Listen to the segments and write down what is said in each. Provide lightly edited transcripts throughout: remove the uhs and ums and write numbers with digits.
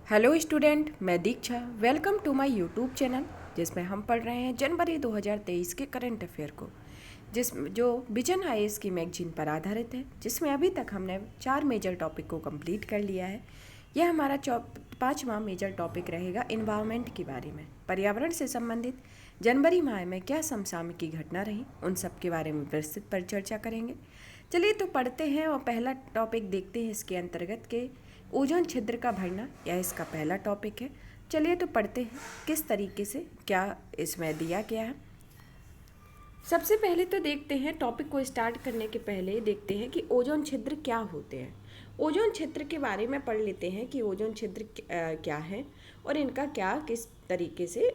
Hello student, मैं Diksha. Welcome to my YouTube channel जिसमें हम पढ़ रहे हैं जनवरी 2023 के करंट अफेयर को, जो विजन आईएएस की मैगजीन पर आधारित है, जिसमें अभी तक हमने 4 मेजर टॉपिक को कंप्लीट कर लिया है। यह हमारा 5वां मेजर टॉपिक रहेगा इन्वायरमेंट के बारे में। पर्यावरण से संबंधित जनवरी माह में क्या समसामयिक घटना रही, उन सब के बारे में विस्तृत पर चर्चा करेंगे। चलिए तो पढ़ते हैं और पहला टॉपिक देखते हैं इसके अंतर्गत के ओजोन छिद्र का भरना, यह इसका पहला टॉपिक है। चलिए तो पढ़ते हैं किस तरीके से क्या इसमें दिया गया है। सबसे पहले तो देखते हैं, टॉपिक को स्टार्ट करने के पहले देखते हैं कि ओजोन छिद्र क्या होते हैं। ओजोन छिद्र के बारे में पढ़ लेते हैं कि ओजोन छिद्र क्या है और इनका किस तरीके से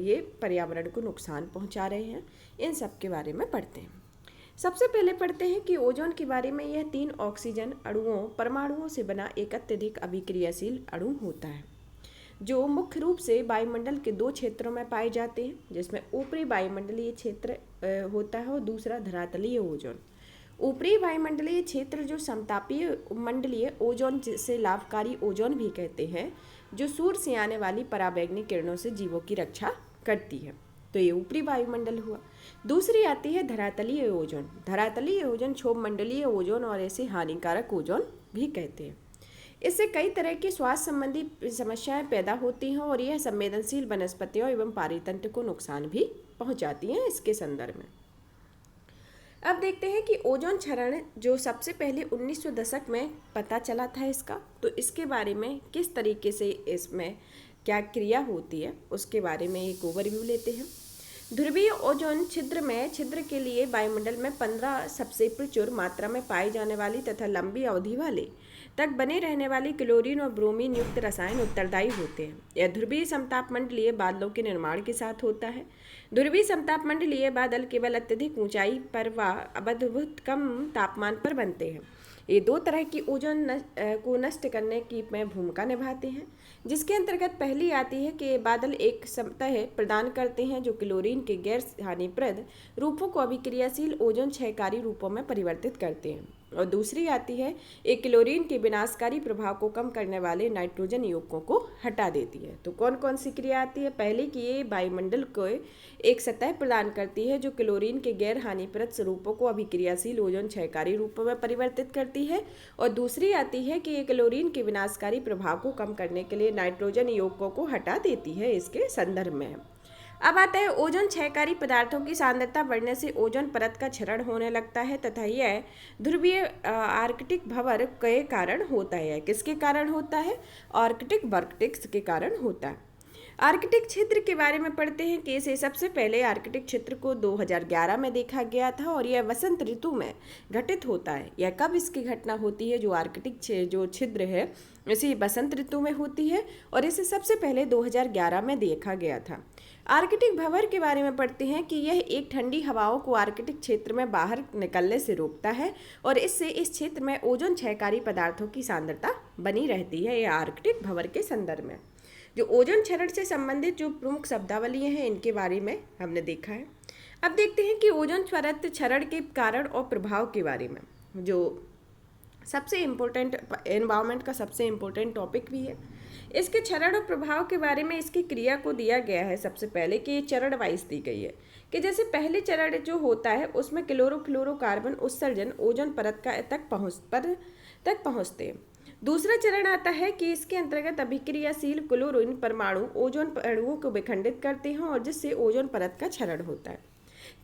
ये पर्यावरण को नुकसान पहुंचा रहे हैं, इन सब के बारे में पढ़ते हैं। सबसे पहले पढ़ते हैं कि ओजोन के बारे में। यह 3 ऑक्सीजन अणुओं परमाणुओं से बना एक अत्यधिक अभिक्रियाशील अणु होता है, जो मुख्य रूप से वायुमंडल के 2 क्षेत्रों में पाए जाते हैं, जिसमें ऊपरी वायुमंडलीय क्षेत्र होता है और दूसरा धरातलीय ओजोन। ऊपरी वायुमंडलीय क्षेत्र जो समतापीय मंडलीय ओजोन से लाभकारी ओजोन भी कहते हैं, जो सूर्य से आने वाली पराबैंगनी किरणों से जीवों की रक्षा करती है, तो ये ऊपरी वायुमंडल हुआ। दूसरी आती है धरातलीय ओजोन। धरातलीय ओजोन क्षोभ मंडलीय ओजोन और ऐसे हानिकारक ओजोन भी कहते हैं। इससे कई तरह की स्वास्थ्य संबंधी समस्याएं पैदा होती हैं और यह संवेदनशील वनस्पतियों एवं पारितंत्र को नुकसान भी पहुंचाती हैं। इसके संदर्भ में अब देखते हैं कि ओजोन क्षरण जो सबसे पहले 1900 दशक में पता चला था इसका, तो इसके बारे में किस तरीके से इसमें क्या क्रिया होती है उसके बारे में एक ओवरव्यू लेते हैं। ध्रुवीय ओजोन छिद्र के लिए वायुमंडल में 15 सबसे प्रचुर मात्रा में पाई जाने वाली तथा लंबी अवधि वाले तक बने रहने वाली क्लोरीन और ब्रोमीन युक्त रसायन उत्तरदायी होते हैं। यह ध्रुवीय समतापमंडलीय बादलों के निर्माण के साथ होता है। ध्रुवीय समतापमंडलीय बादल केवल अत्यधिक ऊंचाई पर व अद्भुत कम तापमान पर बनते हैं। ये 2 तरह की ओजोन को नष्ट करने की में भूमिका निभाते हैं, जिसके अंतर्गत पहली आती है कि ये बादल एक सतह प्रदान करते हैं जो क्लोरीन के गैर हानिप्रद रूपों को अभिक्रियाशील ओजोन क्षयकारी रूपों में परिवर्तित करते हैं, और दूसरी आती है एक क्लोरीन के विनाशकारी प्रभाव को कम करने वाले नाइट्रोजन यौगिकों को हटा देती है। तो कौन कौन सी क्रिया आती है? पहले कि ये वायुमंडल को एक सतह प्रदान करती है जो क्लोरीन के गैर हानिप्रद स्वरूपों को अभिक्रियाशील ओजोन क्षयकारी रूपों में परिवर्तित करती है, और दूसरी आती है कि ये क्लोरीन के विनाशकारी प्रभाव को कम करने के लिए नाइट्रोजन यौगिकों को हटा देती है। इसके संदर्भ में अब आता है ओजोन क्षयकारी पदार्थों की सांद्रता बढ़ने से ओजोन परत का क्षरण होने लगता है तथा यह ध्रुवीय आर्कटिक भंवर के कारण होता है। किसके कारण होता है? आर्कटिक वर्कटिक्स के कारण होता है। आर्कटिक क्षेत्र के बारे में पढ़ते हैं कि इसे सबसे पहले आर्कटिक क्षेत्र को 2011 में देखा गया था और यह वसंत ऋतु में घटित होता है। यह कब इसकी घटना होती है? जो आर्कटिक जो छिद्र है इसे वसंत ऋतु में होती है और इसे सबसे पहले 2011 में देखा गया था। आर्कटिक भंवर के बारे में पढ़ते हैं कि यह एक ठंडी हवाओं को आर्कटिक क्षेत्र में बाहर निकलने से रोकता है और इससे इस क्षेत्र में ओजोन क्षयकारी पदार्थों की सांद्रता बनी रहती है। यह आर्कटिक भंवर के संदर्भ में जो ओजोन क्षरण से संबंधित जो प्रमुख शब्दावली हैं इनके बारे में हमने देखा है। अब देखते हैं कि ओजोन परत क्षरण के कारण और प्रभाव के बारे में, जो सबसे इम्पोर्टेंट एनवायरनमेंट का सबसे इम्पोर्टेंट टॉपिक भी है। इसके क्षरण और प्रभाव के बारे में इसकी क्रिया को दिया गया है सबसे पहले कि ये चरण वाइज दी गई है कि जैसे पहले चरण जो होता है उसमें क्लोरोफ्लोरोकार्बन उत्सर्जन ओजोन परत तक पहुँचते हैं। दूसरा चरण आता है कि इसके अंतर्गत अभिक्रियाशील क्लोरीन परमाणु ओजोन अणुओं को विखंडित करते हैं और जिससे ओजोन परत का क्षरण होता है।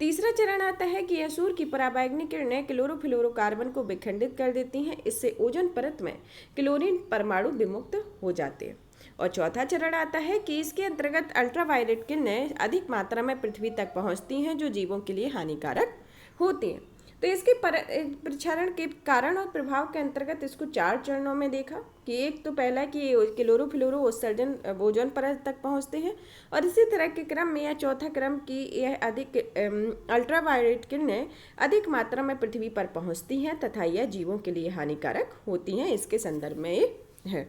तीसरा चरण आता है कि यह सूर्य की पराबैंगनी किरणें क्लोरोफ्लोरोकार्बन को विखंडित कर देती हैं, इससे ओजोन परत में क्लोरीन परमाणु विमुक्त हो जाते हैं। और चौथा चरण आता है कि इसके अंतर्गत अल्ट्रावायलेट किरणें अधिक मात्रा में पृथ्वी तक पहुंचती हैं जो जीवों के लिए हानिकारक होती हैं। तो इसके प्रक्षरण के कारण और प्रभाव के अंतर्गत इसको 4 चरणों में देखा कि एक तो पहला कि क्लोरोफ्लोरो उत्सर्जन ओजोन परत तक पहुंचते हैं, और इसी तरह के क्रम में यह चौथा क्रम की यह अधिक अल्ट्रावायलेट किरणें अधिक मात्रा में पृथ्वी पर पहुंचती हैं तथा यह जीवों के लिए हानिकारक होती हैं। इसके संदर्भ में ये है।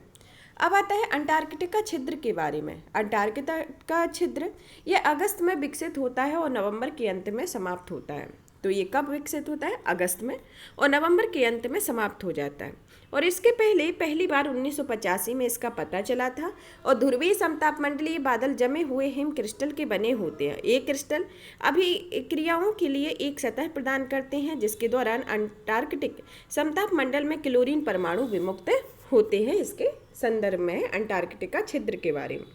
अब आता है अंटार्कटिका छिद्र के बारे में। अंटार्कटिका का छिद्र यह अगस्त में विकसित होता है और नवंबर के अंत में समाप्त होता है। तो ये कब विकसित होता है? अगस्त में, और नवंबर के अंत में समाप्त हो जाता है। और इसके पहले पहली बार 1985 में इसका पता चला था। और ध्रुवीय समतापमंडलीय बादल जमे हुए हिम क्रिस्टल के बने होते हैं। ये क्रिस्टल अभिक्रियाओं के लिए एक सतह प्रदान करते हैं जिसके दौरान अंटार्कटिक समताप मंडल में क्लोरीन परमाणु विमुक्त होते हैं। इसके संदर्भ में अंटार्कटिका छिद्र के बारे में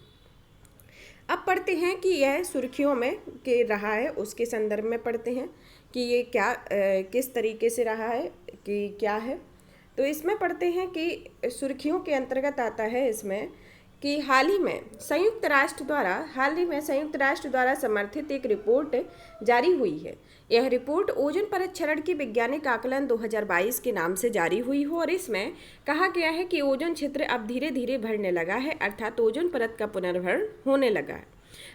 अब पढ़ते हैं कि यह सुर्खियों में के रहा है, उसके संदर्भ में पढ़ते हैं कि ये क्या किस तरीके से रहा है कि क्या है। तो इसमें पढ़ते हैं कि सुर्खियों के अंतर्गत आता है इसमें कि हाल ही में संयुक्त राष्ट्र द्वारा समर्थित एक रिपोर्ट जारी हुई है। यह रिपोर्ट ओजोन परत क्षरण की वैज्ञानिक आकलन 2022 के नाम से जारी हुई हो और इसमें कहा गया है कि ओजोन क्षेत्र अब धीरे धीरे भरने लगा है, अर्थात ओजोन परत का पुनर्भरण होने लगा है।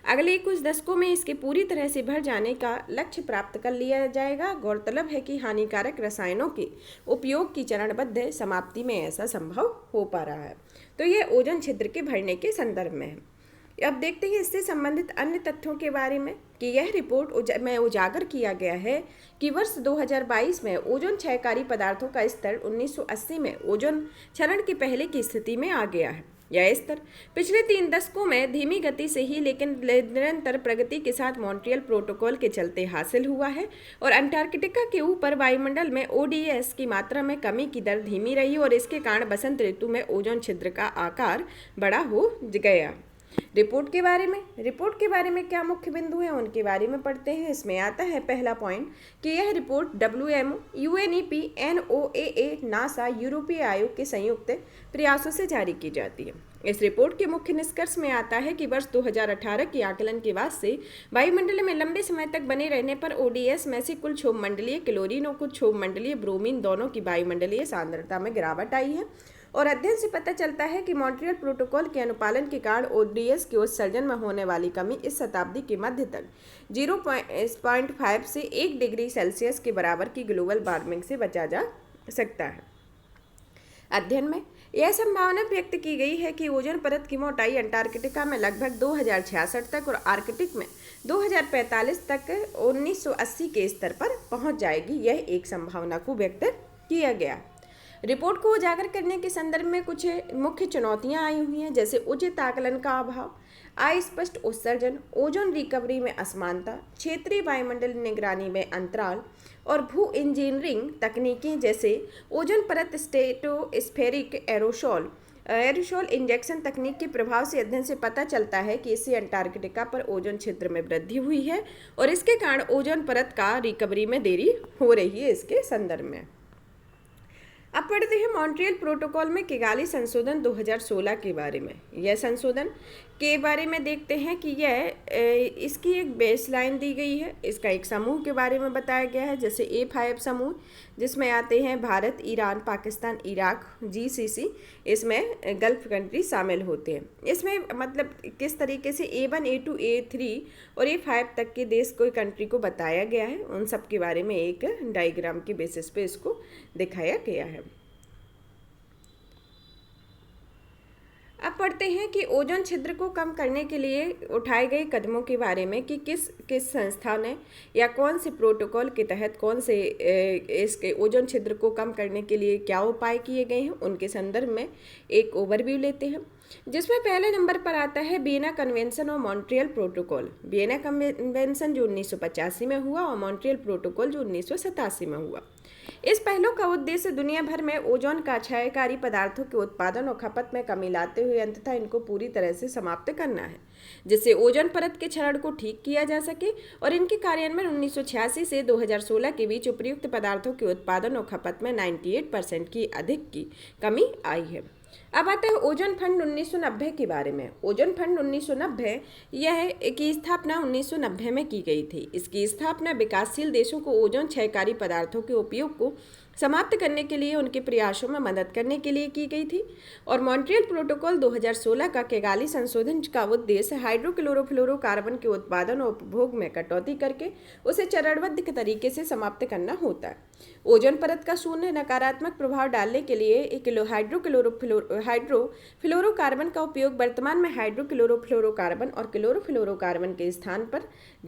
अगले कुछ दशकों में इसके पूरी तरह से भर जाने का लक्ष्य प्राप्त कर लिया जाएगा। गौरतलब है कि हानिकारक रसायनों के उपयोग की चरणबद्ध समाप्ति में ऐसा संभव हो पा रहा है। तो यह ओजोन छिद्र के भरने के संदर्भ में है। अब देखते हैं इससे संबंधित अन्य तथ्यों के बारे में कि यह रिपोर्ट में उजागर किया गया है कि वर्ष 2022 में ओजोन क्षयकारी पदार्थों का स्तर 1980 में ओजोन क्षरण के पहले की स्थिति में आ गया है। यह स्तर पिछले 3 दशकों में धीमी गति से ही लेकिन निरंतर प्रगति के साथ मॉन्ट्रियल प्रोटोकॉल के चलते हासिल हुआ है और अंटार्कटिका के ऊपर वायुमंडल में ओडीएस की मात्रा में कमी की दर धीमी रही और इसके कारण बसंत ऋतु में ओजोन छिद्र का आकार बड़ा हो गया। रिपोर्ट के बारे में क्या मुख्य बिंदु हैं उनके बारे में पढ़ते हैं। इसमें आता है पहला पॉइंट कि यह report WMO, UNEP, NOAA, NASA, यूरोपीय आयोग के संयुक्त प्रयासों से जारी की जाती है। इस रिपोर्ट के मुख्य निष्कर्ष में आता है कि वर्ष 2018 के आकलन के बाद से वायुमंडल में लंबे समय तक बने रहने पर ओडीएस में से कुल क्षोभमंडलीय क्लोरीन और कुछ क्षोभमंडलीय ब्रोमीन दोनों की वायुमंडलीय सांद्रता में गिरावट आई है। और अध्ययन से पता चलता है कि मॉन्ट्रियल प्रोटोकॉल के अनुपालन के कारण ओडीएस के उत्सर्जन में होने वाली कमी इस शताब्दी के मध्य तक 0.5 से 1 डिग्री सेल्सियस के बराबर की ग्लोबल वार्मिंग से बचा जा सकता है। अध्ययन में यह संभावना व्यक्त की गई है कि ओजोन परत की मोटाई अंटार्कटिका में लगभग 2066 तक और आर्कटिक में 2045 तक 1980 के स्तर पर पहुंच जाएगी। यह एक संभावना को व्यक्त किया गया। रिपोर्ट को उजागर करने के संदर्भ में कुछ मुख्य चुनौतियां आई हुई हैं, जैसे उचित आकलन का अभाव, अस्पष्ट उत्सर्जन, ओजोन रिकवरी में असमानता, क्षेत्रीय वायुमंडल निगरानी में अंतराल और भू इंजीनियरिंग तकनीकें जैसे ओजोन परत स्टेटोस्फेरिक एरोसोल इंजेक्शन तकनीक के प्रभाव से अध्ययन से पता चलता है कि इससे अंटार्कटिका पर ओजोन क्षेत्र में वृद्धि हुई है और इसके कारण ओजोन परत का रिकवरी में देरी हो रही है। इसके संदर्भ में अब पढ़ते हैं मॉन्ट्रियल प्रोटोकॉल में किगाली संशोधन 2016 के बारे में। यह संशोधन के बारे में देखते हैं कि यह इसकी एक बेसलाइन दी गई है। इसका एक समूह के बारे में बताया गया है, जैसे A5 समूह जिसमें आते हैं Bharat, Iran, Pakistan, Iraq, GCC, इसमें गल्फ कंट्री शामिल होते हैं। इसमें मतलब किस तरीके से A1, A2, A3 और A5 तक के देश को कंट्री को बताया गया है, उन सब के बारे में एक डायग्राम के बेसिस पे इसको दिखाया गया है। अब पढ़ते हैं कि ओजोन छिद्र को कम करने के लिए उठाए गए कदमों के बारे में कि किस संस्था ने या कौन से प्रोटोकॉल के तहत कौन से इसके ओजोन छिद्र को कम करने के लिए क्या उपाय किए गए हैं, उनके संदर्भ में एक ओवरव्यू लेते हैं, जिसमें पहले नंबर पर आता है वियना कन्वेंशन और मॉन्ट्रियल प्रोटोकॉल। वियना कन्वेंशन जो 1985 में हुआ और मॉन्ट्रियल प्रोटोकॉल जो 1987 में हुआ। इस पहलू का उद्देश्य दुनिया भर में ओजोन का क्षयकारी पदार्थों के उत्पादन और खपत में कमी लाते हुए अंततः इनको पूरी तरह से समाप्त करना है, जिससे ओजोन परत के क्षरण को ठीक किया जा सके और इनके कार्यान्वयन 1986 से 2016 के बीच उपयुक्त पदार्थों के उत्पादन और खपत में 98% की अधिक की कमी आई है। अब आता है ओजोन फंड 1990 के बारे में। ओजोन फंड 1990 यह की स्थापना 1990 में की गई थी। इसकी स्थापना विकासशील देशों को ओजोन क्षयकारी पदार्थों के उपयोग को समाप्त करने के लिए उनके प्रयासों में मदद करने के लिए की गई थी और मॉन्ट्रियल प्रोटोकॉल 2016 का किगाली संशोधन का उद्देश्य हाइड्रोक्लोरोफ्लोरोकार्बन के उत्पादन और उपभोग में कटौती करके उसे चरणबद्ध तरीके से समाप्त करना होता है। ओजोन परत का शून्य नकारात्मक प्रभाव डालने के लिए हाइड्रोफ्लोरोकार्बन का उपयोग वर्तमान में हाइड्रोक्लोरोफ्लोरोकार्बन और क्लोरोफ्लोरोकार्बन के स्थान पर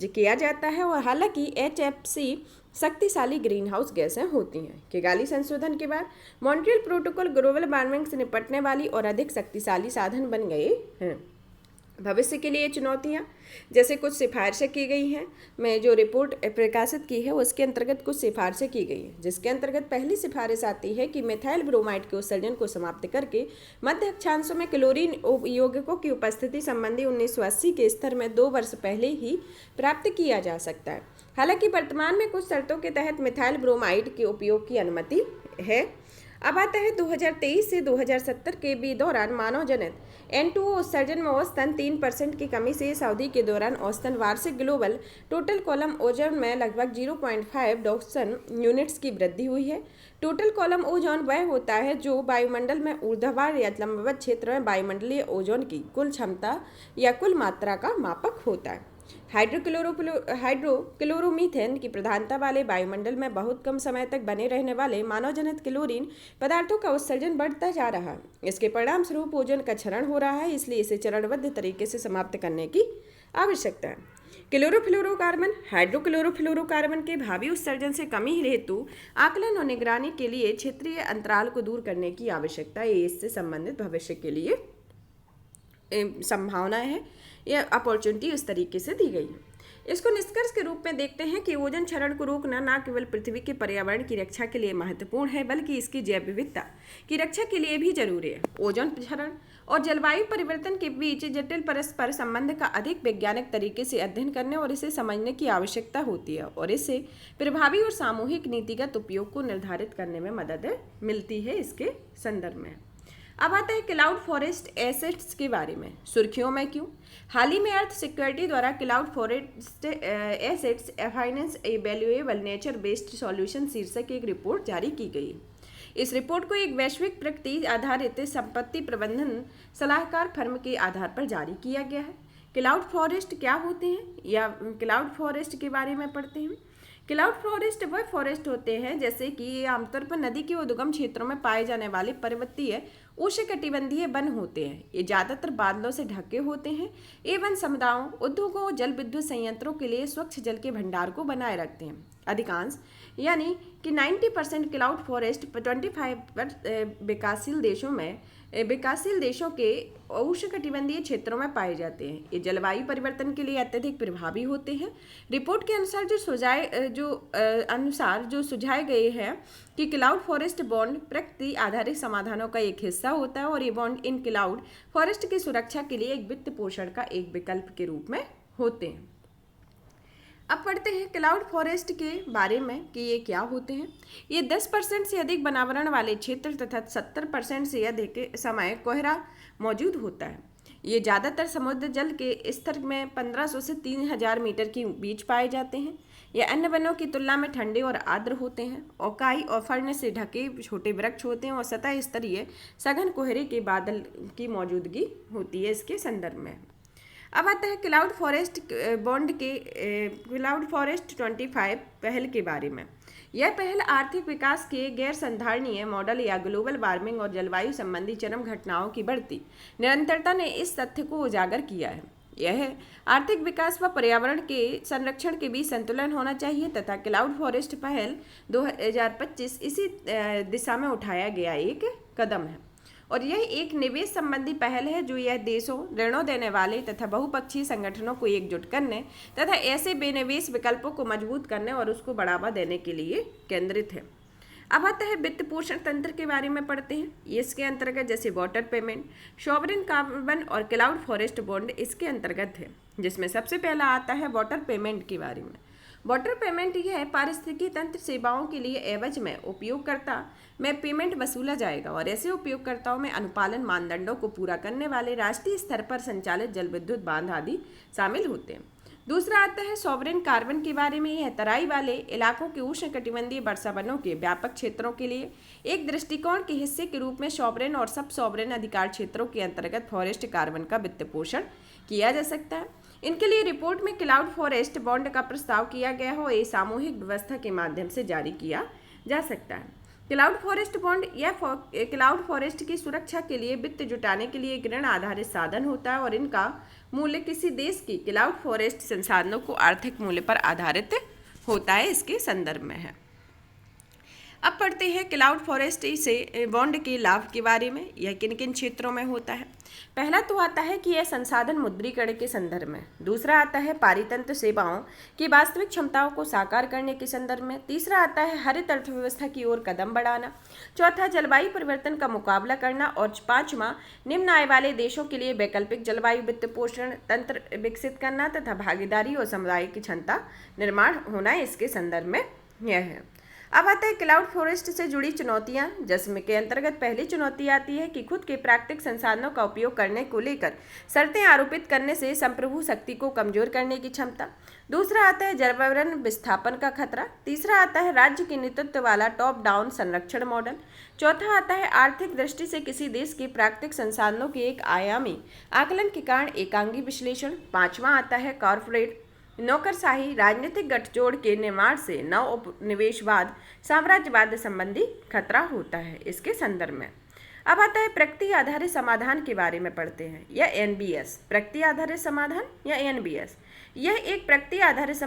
किया जाता है और हालांकि HFC शक्तिशाली ग्रीन हाउस गैसें होती हैं। किगाली संशोधन के बाद मॉन्ट्रियल प्रोटोकॉल ग्लोबल वार्मिंग से निपटने वाली और अधिक शक्तिशाली साधन बन गए हैं। भविष्य के लिए चुनौतियां, जैसे कुछ सिफारिशें की गई हैं। मैं जो रिपोर्ट प्रकाशित की है उसके अंतर्गत कुछ सिफारिशें की गई हैं, जिसके अंतर्गत पहली सिफारिश आती है कि मिथाइल ब्रोमाइड के उत्सर्जन को समाप्त करके मध्य अक्षांशों में क्लोरीन यौगिकों की उपस्थिति संबंधी 1980 के स्तर में 2 वर्ष पहले ही प्राप्त किया जा सकता है। हालांकि वर्तमान में कुछ शर्तों के तहत मिथाइल ब्रोमाइड के उपयोग की अनुमति है। अब आता है 2023 से 2070 के भी दौरान मानव जनित N2O उत्सर्जन में औसतन 3% की कमी से इस अवधि के दौरान औसतन वार्षिक ग्लोबल टोटल कॉलम ओजोन में लगभग 0.5 डॉक्सन यूनिट्स की वृद्धि हुई है। टोटल कॉलम ओजोन वह होता है जो वायुमंडल में ऊर्ध्वाधर या लंबवत क्षेत्र में वायुमंडलीय ओजोन की कुल क्षमता या कुल मात्रा का मापक होता है। हाइड्रोक्लोरोमीथेन की प्रधानता वाले वायुमंडल में बहुत कम समय तक बने रहने वाले मानव जनित क्लोरीन पदार्थों का उत्सर्जन बढ़ता जा रहा है। इसके परिणाम स्वरूप ओजोन का क्षरण हो रहा है, इसलिए इसे चरणबद्ध तरीके से समाप्त करने की आवश्यकता है। क्लोरोफ्लोरोकार्बन, हाइड्रोक्लोरोफ्लोरोकार्बन के भावी उत्सर्जन से कमी हेतु आकलन और निगरानी के लिए क्षेत्रीय अंतराल को दूर करने की आवश्यकता है। इससे संबंधित भविष्य के लिए संभावनाएं है या अपॉर्चुनिटी उस तरीके से दी गई है। इसको निष्कर्ष के रूप में देखते हैं कि ओजोन क्षरण को रोकना न केवल पृथ्वी के पर्यावरण की रक्षा के लिए महत्वपूर्ण है, बल्कि इसकी जैव विविधता की रक्षा के लिए भी जरूरी है। ओजोन क्षरण और जलवायु परिवर्तन के बीच जटिल परस्पर संबंध का अधिक वैज्ञानिक तरीके से अध्ययन करने और इसे समझने की आवश्यकता होती है, और इससे प्रभावी और सामूहिक नीतिगत उपयोग को निर्धारित करने में मदद मिलती है। इसके संदर्भ में अब आता है क्लाउड फॉरेस्ट एसेट्स के बारे में। सुर्खियों में क्यों? हाल ही में अर्थ सिक्योरिटी द्वारा क्लाउड फॉरेस्ट एसेट्स फाइनेंस ए वैल्यूएबल नेचर बेस्ड सॉल्यूशन शीर्षक एक रिपोर्ट जारी की गई। इस रिपोर्ट को एक वैश्विक प्रगति आधारित संपत्ति प्रबंधन सलाहकार फर्म के आधार पर जारी किया गया है। क्लाउड फॉरेस्ट क्या होते हैं या क्लाउड फॉरेस्ट के बारे में पढ़ते हैं। क्लाउड फॉरेस्ट वह फॉरेस्ट होते हैं जैसे कि ये आमतौर पर नदी के उद्गम क्षेत्रों में पाए जाने वाले पर्वतीय उष्णकटिबंधीय वन होते हैं। ये ज़्यादातर बादलों से ढके होते हैं। ये वन समुदायों, उद्योगों और जल विद्युत संयंत्रों के लिए स्वच्छ जल के भंडार को बनाए रखते हैं। अधिकांश यानी कि 90% क्लाउड फॉरेस्ट 25 विकासशील देशों के उष्णकटिबंधीय क्षेत्रों में पाए जाते हैं। ये जलवायु परिवर्तन के लिए अत्यधिक प्रभावी होते हैं। रिपोर्ट के अनुसार जो सुझाए गए हैं कि क्लाउड फॉरेस्ट बॉन्ड प्रकृति आधारित समाधानों का एक हिस्सा होता है, और ये बॉन्ड इन क्लाउड फॉरेस्ट की सुरक्षा के लिए एक वित्त पोषण का एक विकल्प के रूप में होते हैं। अब पढ़ते हैं क्लाउड फॉरेस्ट के बारे में कि ये क्या होते हैं। ये 10% से अधिक वनावरण वाले क्षेत्र तथा 70% से अधिक समय कोहरा मौजूद होता है। ये ज़्यादातर समुद्र जल के स्तर में 1500 से 3000 मीटर के बीच पाए जाते हैं। ये अन्य वनों की तुलना में ठंडे और आर्द्र होते हैं। ओकाई और फर्न से ढके छोटे वृक्ष होते हैं और सतह स्तरीय सघन कोहरे के बादल की मौजूदगी होती है। इसके संदर्भ में अब आता है क्लाउड फॉरेस्ट बॉन्ड के क्लाउड फॉरेस्ट 25 पहल के बारे में। यह पहल आर्थिक विकास के गैर संधारणीय मॉडल या ग्लोबल वार्मिंग और जलवायु संबंधी चरम घटनाओं की बढ़ती निरंतरता ने इस तथ्य को उजागर किया है। यह आर्थिक विकास व पर्यावरण के संरक्षण के बीच संतुलन होना चाहिए तथा क्लाउड फॉरेस्ट पहल 2025 इसी दिशा में उठाया गया एक कदम है, और यह एक निवेश संबंधी पहल है जो यह देशों, ऋणों देने वाले तथा बहुपक्षीय संगठनों को एकजुट करने तथा ऐसे बेनिवेश विकल्पों को मजबूत करने और उसको बढ़ावा देने के लिए केंद्रित है। अब आता है वित्त पोषण तंत्र के बारे में पढ़ते हैं। इसके अंतर्गत जैसे वाटर पेमेंट, सॉवरेन कार्बन और क्लाउड फॉरेस्ट बॉन्ड इसके अंतर्गत है, जिसमें सबसे पहला आता है वाटर पेमेंट के बारे में। वाटर पेमेंट यह पारिस्थितिकी तंत्र सेवाओं के लिए एवज में उपयोगकर्ता में पेमेंट वसूला जाएगा, और ऐसे उपयोगकर्ताओं में अनुपालन मानदंडों को पूरा करने वाले राष्ट्रीय स्तर पर संचालित जल विद्युत बांध आदि शामिल होते हैं। दूसरा आता है सॉवरेन कार्बन के बारे में। यह तराई वाले इलाकों के उष्णकटिबंधीय वर्षा वनों के व्यापक क्षेत्रों के लिए एक दृष्टिकोण के हिस्से के रूप में सॉवरेन और सब सॉवरेन अधिकार क्षेत्रों के अंतर्गत फॉरेस्ट कार्बन का वित्त पोषण किया जा सकता है। इनके लिए रिपोर्ट में क्लाउड फॉरेस्ट बॉन्ड का प्रस्ताव किया गया हो, ये सामूहिक व्यवस्था के माध्यम से जारी किया जा सकता है। क्लाउड फॉरेस्ट बॉन्ड या क्लाउड फॉरेस्ट की सुरक्षा के लिए वित्त जुटाने के लिए एक ऋण आधारित साधन होता है, और इनका मूल्य किसी देश की क्लाउड फॉरेस्ट संसाधनों को आर्थिक मूल्य पर आधारित होता है, इसके संदर्भ में है। अब पढ़ते हैं क्लाउड फॉरेस्ट्री से बॉन्ड के लाभ के बारे में। यह किन किन क्षेत्रों में होता है। पहला तो आता है कि यह संसाधन मुद्रीकरण के संदर्भ में। दूसरा आता है पारितंत्र सेवाओं की वास्तविक क्षमताओं को साकार करने के संदर्भ में। तीसरा आता है हरित अर्थव्यवस्था की ओर कदम बढ़ाना। चौथा जलवायु परिवर्तन का मुकाबला करना। और पांचवा निम्न आय वाले देशों के लिए वैकल्पिक जलवायु वित्त पोषण तंत्र विकसित करना तथा भागीदारी और समुदाय की क्षमता निर्माण होना इसके संदर्भ में यह है। अब आता है क्लाउड फॉरेस्ट से जुड़ी चुनौतियां, जिसमें के अंतर्गत पहली चुनौती आती है कि खुद के प्राकृतिक संसाधनों का उपयोग करने को लेकर शर्तें आरोपित करने से संप्रभु शक्ति को कमजोर करने की क्षमता। दूसरा आता है जलवायु विस्थापन का खतरा। तीसरा आता है राज्य के नेतृत्व वाला टॉप डाउन संरक्षण मॉडल। चौथा आता है आर्थिक दृष्टि से किसी देश के प्राकृतिक संसाधनों के एक आयामी आकलन के कारण एकांगी विश्लेषण। पांचवा आता है कॉर्पोरेट नौकरशाही राजनीतिक गठजोड़ के निर्माण से नव उपनिवेशवाद साम्राज्यवाद संबंधी खतरा होता है, इसके संदर्भ में। अब आता है प्रकृति आधारित समाधान के बारे में पढ़ते हैं, या एनबीएस। प्रकृति आधारित समाधान या एनबीएस, यह एक प्रकृति आधारित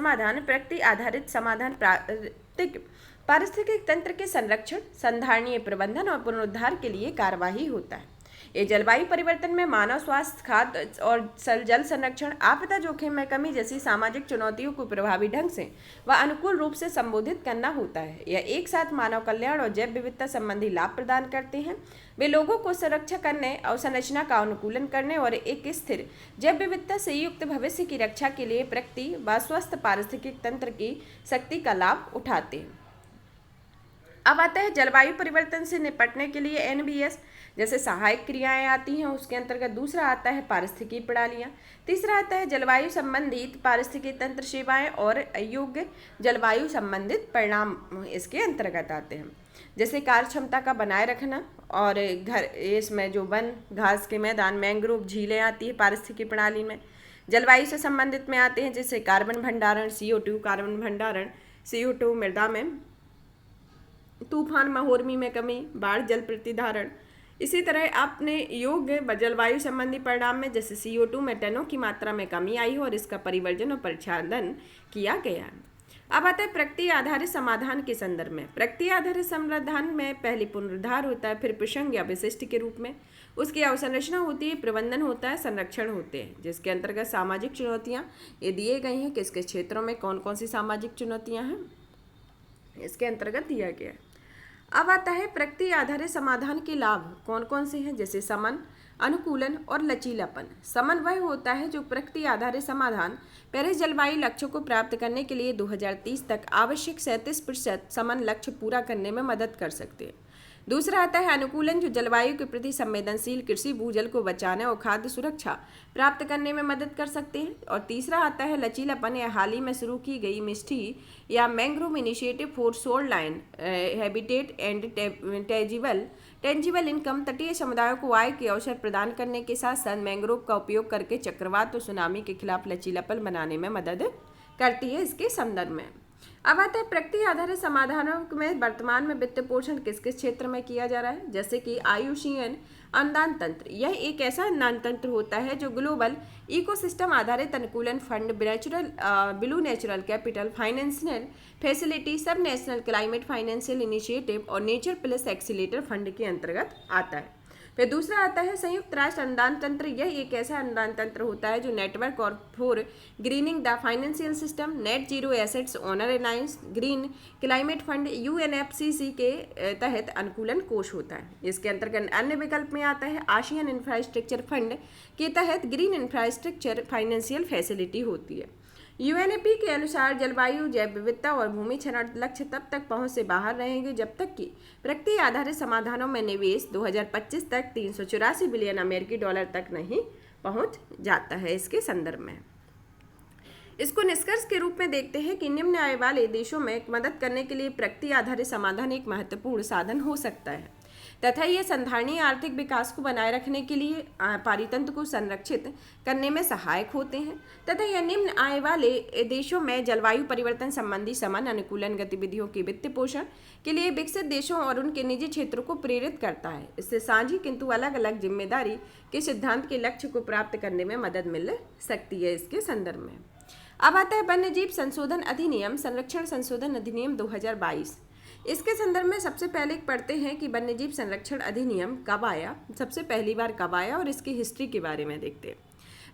समाधान पारिस्थितिक तंत्र के संरक्षण, संधारणीय प्रबंधन और पुनरुद्धार के लिए कार्यवाही होता है। ये जलवायु परिवर्तन में मानव स्वास्थ्य, खाद्य और जल संरक्षण, आपदा जोखिम में कमी जैसी सामाजिक चुनौतियों को प्रभावी ढंग से व अनुकूल रूप से संबोधित करना होता है। यह एक साथ मानव कल्याण और जैव विविधता संबंधी लाभ प्रदान करते हैं। वे लोगों को सुरक्षा करने, अवसंरचना का अनुकूलन करने और एक स्थिर जैव विविधता से युक्त भविष्य की रक्षा के लिए प्रकृति व स्वस्थ पारिस्थितिक तंत्र की शक्ति का लाभ उठाते हैं। अब आता है जलवायु परिवर्तन से निपटने के लिए एनबीएस जैसे सहायक क्रियाएं आती हैं, उसके अंतर्गत दूसरा आता है पारिस्थितिकी प्रणालियाँ। तीसरा आता है जलवायु संबंधित पारिस्थितिकी तंत्र सेवाएं और अयोग्य जलवायु संबंधित परिणाम इसके अंतर्गत आते हैं, जैसे कार्य क्षमता का बनाए रखना और इसमें जो वन घास के मैदान, मैंग्रोव, झीलें आती है पारिस्थितिकी प्रणाली में। जलवायु से संबंधित में आते हैं जैसे कार्बन भंडारण, CO2 कार्बन भंडारण, CO2 मृदा में, तूफान महोर्मी में कमी, बाढ़ जल प्रतिधारण। इसी तरह आपने योग्य जलवायु संबंधी परिणाम में जैसे CO2 मेथेनॉल की मात्रा में कमी आई हो और इसका परिवर्जन और परिचालन किया गया। अब आता है प्रकृति आधारित समाधान के संदर्भ में। प्रकृति आधारित समाधान में पहले पुनरुद्धार होता है, फिर प्रसंग या विशिष्ट के रूप में उसकी अवसंरचना होती है, प्रबंधन होता है, संरक्षण होते हैं, जिसके अंतर्गत सामाजिक चुनौतियाँ ये दिए गई हैं। किस किस क्षेत्रों में कौन कौन सी सामाजिक चुनौतियाँ हैं इसके अंतर्गत दिया गया है। अब आता है प्रकृति आधारित समाधान के लाभ कौन कौन से हैं, जैसे समन, अनुकूलन और लचीलापन। समन वह होता है जो प्रकृति आधारित समाधान पेरिस जलवायु लक्ष्यों को प्राप्त करने के लिए 2030 तक आवश्यक 37% समन लक्ष्य पूरा करने में मदद कर सकते हैं। दूसरा आता है अनुकूलन, जो जलवायु के प्रति संवेदनशील कृषि भूजल को बचाने और खाद्य सुरक्षा प्राप्त करने में मदद कर सकते हैं। और तीसरा आता है लचीलापन, या हाल ही में शुरू की गई मिस्टी या mangrove initiative for shore line habitat and tangible income. तटीय समुदायों को आय के अवसर प्रदान करने के साथ साथ मैंग्रोव का उपयोग करके चक्रवात और सुनामी के खिलाफ लचीलापन बनाने में मदद करती है, इसके संदर्भ में। अब आता है प्रकृति आधारित समाधानों में वर्तमान में वित्त पोषण किस किस क्षेत्र में किया जा रहा है, जैसे कि IUCN अनुदान तंत्र। यह एक ऐसा अनुदान तंत्र होता है जो ग्लोबल इकोसिस्टम आधारित अनुकूलन fund, blue natural capital financial facility, सब नेशनल क्लाइमेट फाइनेंशियल इनिशिएटिव और नेचर प्लस एक्सीलेटर फंड के अंतर्गत आता है। फिर दूसरा आता है संयुक्त राष्ट्र अनुदान तंत्र। यह एक ऐसा अनुदान तंत्र होता है जो नेटवर्क और for grinning the financial system, net zero assets owner alliance, green climate fund, UNFCCC के तहत अनुकूलन कोष होता है। इसके अंतर्गत अन्य विकल्प में आता है आसियान इंफ्रास्ट्रक्चर फंड के तहत ग्रीन इंफ्रास्ट्रक्चर फाइनेंशियल फैसिलिटी होती है। UNEP के अनुसार जलवायु, जैव विविधता और भूमि क्षरण लक्ष्य तब तक पहुंच से बाहर रहेंगे जब तक कि प्रकृति आधारित समाधानों में निवेश 2025 तक $384 बिलियन अमेरिकी डॉलर तक नहीं पहुंच जाता है, इसके संदर्भ में। इसको निष्कर्ष के रूप में देखते हैं कि निम्न आय वाले देशों में मदद करने के लिए प्रकृति आधारित समाधान एक महत्वपूर्ण साधन हो सकता है तथा ये संधारणीय आर्थिक विकास को बनाए रखने के लिए पारितंत्र को संरक्षित करने में सहायक होते हैं तथा यह निम्न आय वाले देशों में जलवायु परिवर्तन संबंधी समान अनुकूलन गतिविधियों के वित्त पोषण के लिए विकसित देशों और उनके निजी क्षेत्रों को प्रेरित करता है। इससे साझी किंतु अलग अलग जिम्मेदारी के सिद्धांत के लक्ष्य को प्राप्त करने में मदद मिल सकती है, इसके संदर्भ में। अब आता है वन्य जीव संशोधन अधिनियम, संरक्षण संशोधन अधिनियम 2022। इसके संदर्भ में सबसे पहले पढ़ते हैं कि वन्य जीव संरक्षण अधिनियम कब आया, सबसे पहली बार कब आया और इसकी हिस्ट्री के बारे में देखते हैं।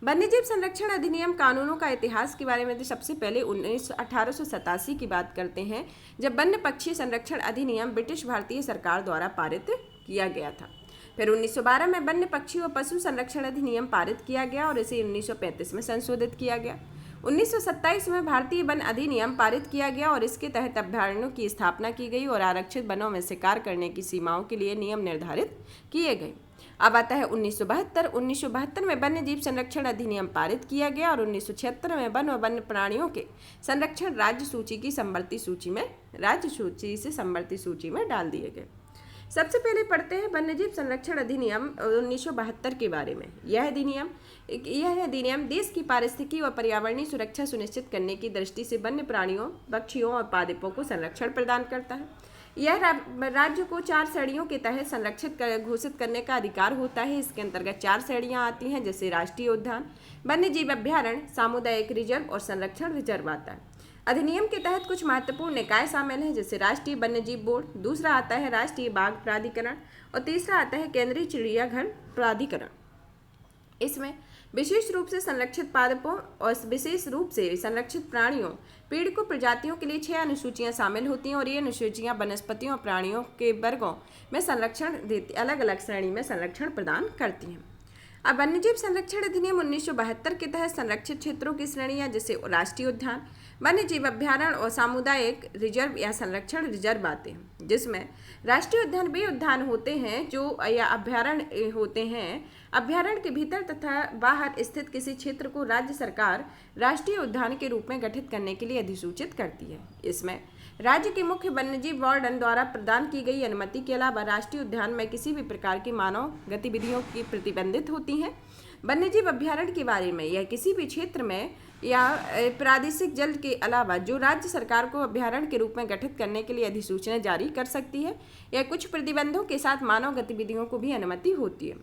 वन्यजीव संरक्षण अधिनियम कानूनों का इतिहास के बारे में तो सबसे पहले 1887 की बात करते हैं, जब वन्य पक्षी संरक्षण अधिनियम ब्रिटिश भारतीय सरकार द्वारा पारित किया गया था। फिर 1912 में वन्य पक्षी व पशु संरक्षण अधिनियम पारित किया गया और इसे 1935 में संशोधित किया गया। 1927 में भारतीय वन अधिनियम पारित किया गया और इसके तहत अभयारण्यों की स्थापना की गई और आरक्षित वनों में शिकार करने की सीमाओं के लिए नियम निर्धारित किए गए। अब आता है 1972 में वन्य जीव संरक्षण अधिनियम पारित किया गया और 1976 में वन व वन्य प्राणियों के संरक्षण राज्य सूची की समवर्ती सूची में समवर्ती सूची में डाल दिए गए। सबसे पहले पढ़ते हैं वन्यजीव संरक्षण अधिनियम 1972 के बारे में। यह अधिनियम देश की पारिस्थितिकी व पर्यावरणीय सुरक्षा सुनिश्चित करने की दृष्टि से वन्य प्राणियों, पक्षियों और पादपों को संरक्षण प्रदान करता है। यह राज्य को 4 श्रेणियों के तहत संरक्षित घोषित करने का अधिकार होता है। इसके अंतर्गत 4 श्रेणियां आती हैं, जैसे राष्ट्रीय उद्यान, वन्य जीव अभ्यारण्य, सामुदायिक रिजर्व और संरक्षण रिजर्व आता है। अधिनियम के तहत कुछ महत्वपूर्ण निकाय शामिल हैं, जैसे राष्ट्रीय वन्यजीव बोर्ड, दूसरा आता है राष्ट्रीय बाघ प्राधिकरण और तीसरा आता है केंद्रीय चिड़ियाघर प्राधिकरण। इसमें विशेष रूप से संरक्षित पादपों और विशेष रूप से संरक्षित प्राणियों, पीड़ित प्रजातियों के लिए 6 अनुसूचियां शामिल होती हैं और ये अनुसूचियां वनस्पतियों और प्राणियों के वर्गों में संरक्षण देती, अलग अलग श्रेणी में संरक्षण प्रदान करती हैं। अब वन्यजीव संरक्षण अधिनियम 1972 के तहत संरक्षित क्षेत्रों की श्रेणियां, जैसे राष्ट्रीय उद्यान, वन्य जीव अभ्यारण्य और सामुदायिक रिजर्व या संरक्षण रिजर्व आते हैं, जिसमें राष्ट्रीय उद्यान वे उद्यान होते हैं जो या अभ्यारण्य होते हैं। अभ्यारण्य के भीतर तथा बाहर स्थित किसी क्षेत्र को राज्य सरकार राष्ट्रीय उद्यान के रूप में गठित करने के लिए अधिसूचित करती है। इसमें राज्य के मुख्य वन्यजीव वार्डन द्वारा प्रदान की गई अनुमति के अलावा राष्ट्रीय उद्यान में किसी भी प्रकार की मानव गतिविधियों की प्रतिबंधित होती हैं। वन्यजीव अभ्यारण्य के बारे में यह किसी भी क्षेत्र में या प्रादेशिक जल के अलावा जो राज्य सरकार को अभ्यारण्य के रूप में गठित करने के लिए अधिसूचना जारी कर सकती है, या कुछ प्रतिबंधों के साथ मानव गतिविधियों को भी अनुमति होती है।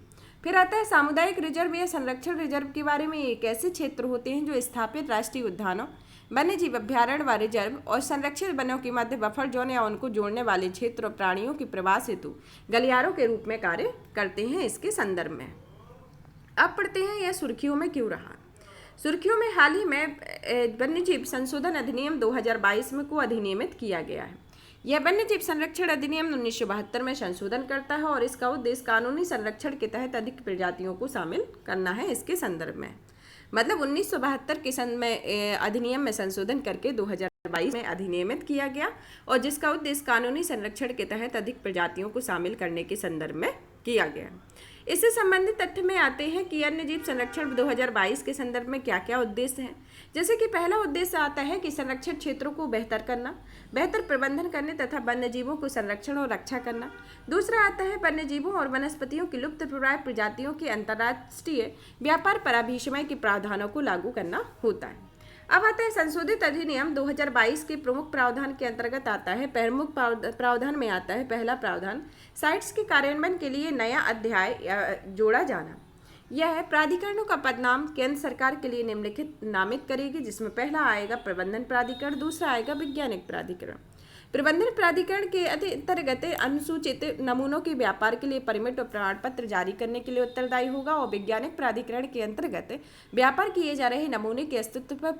फिर आता है सामुदायिक रिजर्व या संरक्षण रिजर्व के बारे में। एक ऐसे क्षेत्र होते हैं जो स्थापित राष्ट्रीय उद्यानों, वन्य जीव अभ्यारण्य व रिजर्व और संरक्षित वनों के मध्य बफर जोन या उनको जोड़ने वाले क्षेत्र और प्राणियों की प्रवास हेतु गलियारों के रूप में कार्य करते हैं। इसके संदर्भ में अब पढ़ते हैं यह सुर्खियों में क्यों रहा। सुर्खियों में हाल ही में वन्यजीव संशोधन अधिनियम 2022 में को अधिनियमित किया गया है। यह वन्यजीव संरक्षण अधिनियम 1972 में संशोधन करता है और इसका उद्देश्य कानूनी संरक्षण के तहत अधिक प्रजातियों को शामिल करना है। इसके संदर्भ में मतलब 1972 के अधिनियम में संशोधन करके 2022 में अधिनियमित किया गया और जिसका उद्देश्य कानूनी संरक्षण के तहत अधिक प्रजातियों को शामिल करने के संदर्भ में किया गया। इससे संबंधित तथ्य में आते हैं कि वन्यजीव संरक्षण 2022 के संदर्भ में क्या क्या उद्देश्य हैं। जैसे कि पहला उद्देश्य आता है कि संरक्षित क्षेत्रों को बेहतर करना, बेहतर प्रबंधन करने तथा वन्यजीवों को संरक्षण और रक्षा करना। दूसरा आता है वन्यजीवों और वनस्पतियों की लुप्तप्राय प्रजातियों के अंतर्राष्ट्रीय व्यापार पर अभिसमय के प्रावधानों को लागू करना होता है। अब आता है संशोधित अधिनियम 2022 के प्रमुख प्रावधान के अंतर्गत आता है, प्रमुख प्रावधान में आता है पहला प्रावधान, साइट्स के कार्यान्वयन के लिए नया अध्याय जोड़ा जाना। यह प्राधिकरणों का पदनाम केंद्र सरकार के लिए निम्नलिखित नामित करेगी, जिसमें पहला आएगा प्रबंधन प्राधिकरण, दूसरा आएगा वैज्ञानिक प्राधिकरण। प्रबंधन प्राधिकरण के अंतर्गत अनुसूचित नमूनों के व्यापार के लिए परमिट और प्रमाण पत्र जारी करने के लिए उत्तरदायी होगा और वैज्ञानिक प्राधिकरण के अंतर्गत व्यापार किए जा रहे नमूने के अस्तित्व पर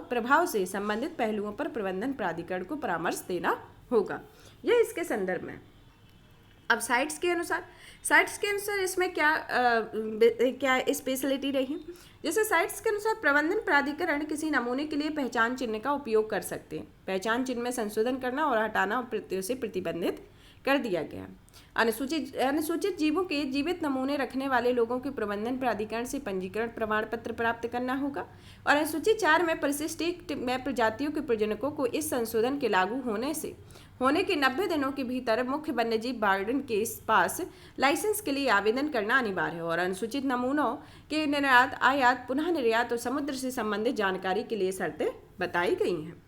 प्रभाव से संबंधित पहलुओं पर प्रबंधन प्राधिकरण को परामर्श देना होगा। यह इसके संदर्भ में। अब साइट्स के अनुसार इसमें क्या स्पेशलिटी रही। जैसे साइट्स के अनुसार प्रबंधन प्राधिकरण किसी नमूने के लिए पहचान चिन्ह का उपयोग कर सकते हैं। पहचान चिन्ह में संशोधन करना और हटाना से प्रतिबंधित कर दिया गया। अनुसूचित जीवों के जीवित नमूने रखने वाले लोगों के प्रबंधन प्राधिकरण से पंजीकरण प्रमाण पत्र प्राप्त करना होगा। और अनुसूची 4 में परिशिष्ट में प्रजातियों के प्रजनकों को इस संशोधन के लागू होने के 90 दिनों के भीतर मुख्य वन्यजीव वार्डन के पास लाइसेंस के लिए आवेदन करना अनिवार्य है। और अनुसूचित नमूनों के निर्यात, आयात, पुनः निर्यात और समुद्र से संबंधित जानकारी के लिए शर्तें बताई गई हैं।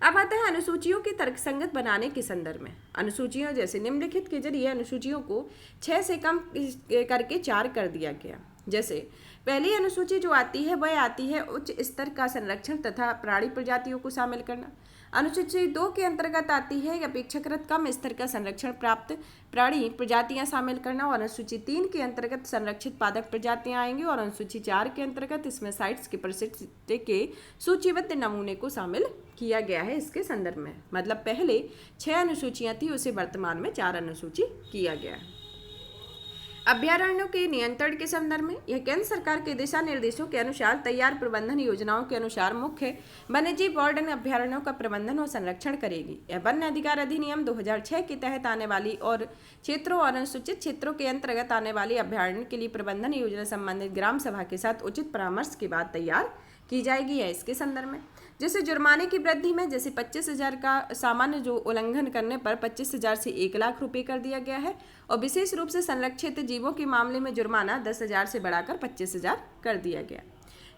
अब आता है अनुसूचियों के तर्कसंगत बनाने के संदर्भ में। अनुसूचियों जैसे निम्नलिखित के जरिए अनुसूचियों को 6 से कम करके 4 कर दिया गया। जैसे पहली अनुसूची जो आती है वह आती है उच्च स्तर का संरक्षण तथा प्राणी प्रजातियों को शामिल करना। अनुसूची 2 के अंतर्गत आती है अपेक्षाकृत कम स्तर का संरक्षण प्राप्त प्राणी प्रजातियां शामिल करना, और अनुसूची 3 के अंतर्गत संरक्षित पादप प्रजातियां आएंगी, और अनुसूची 4 के अंतर्गत इसमें साइट्स की परिस्थिति के सूचीबद्ध नमूने को शामिल किया गया है इसके संदर्भ में। मतलब पहले 6 अनुसूचियां थी, उसे वर्तमान में 4 अनुसूची किया गया है। अभ्यारण्यों के नियंत्रण के संदर्भ में यह केंद्र सरकार के दिशा निर्देशों के अनुसार तैयार प्रबंधन योजनाओं के अनुसार मुख्य वन्यजीव वार्डन अभ्यारण्यों का प्रबंधन और संरक्षण करेगी। यह वन्य अधिकार अधिनियम 2006 के तहत आने वाली और क्षेत्रों और अनुसूचित क्षेत्रों के अंतर्गत आने वाली अभ्यारण्य के लिए प्रबंधन योजना संबंधित ग्राम सभा के साथ उचित परामर्श के बाद तैयार की जाएगी है इसके संदर्भ में। जैसे जुर्माने की वृद्धि में जैसे 25,000 का सामान्य जो उल्लंघन करने पर 25,000 से 1 लाख रुपए कर दिया गया है, और विशेष रूप से संरक्षित जीवों के मामले में जुर्माना 10,000 से बढ़ाकर 25,000 कर दिया गया।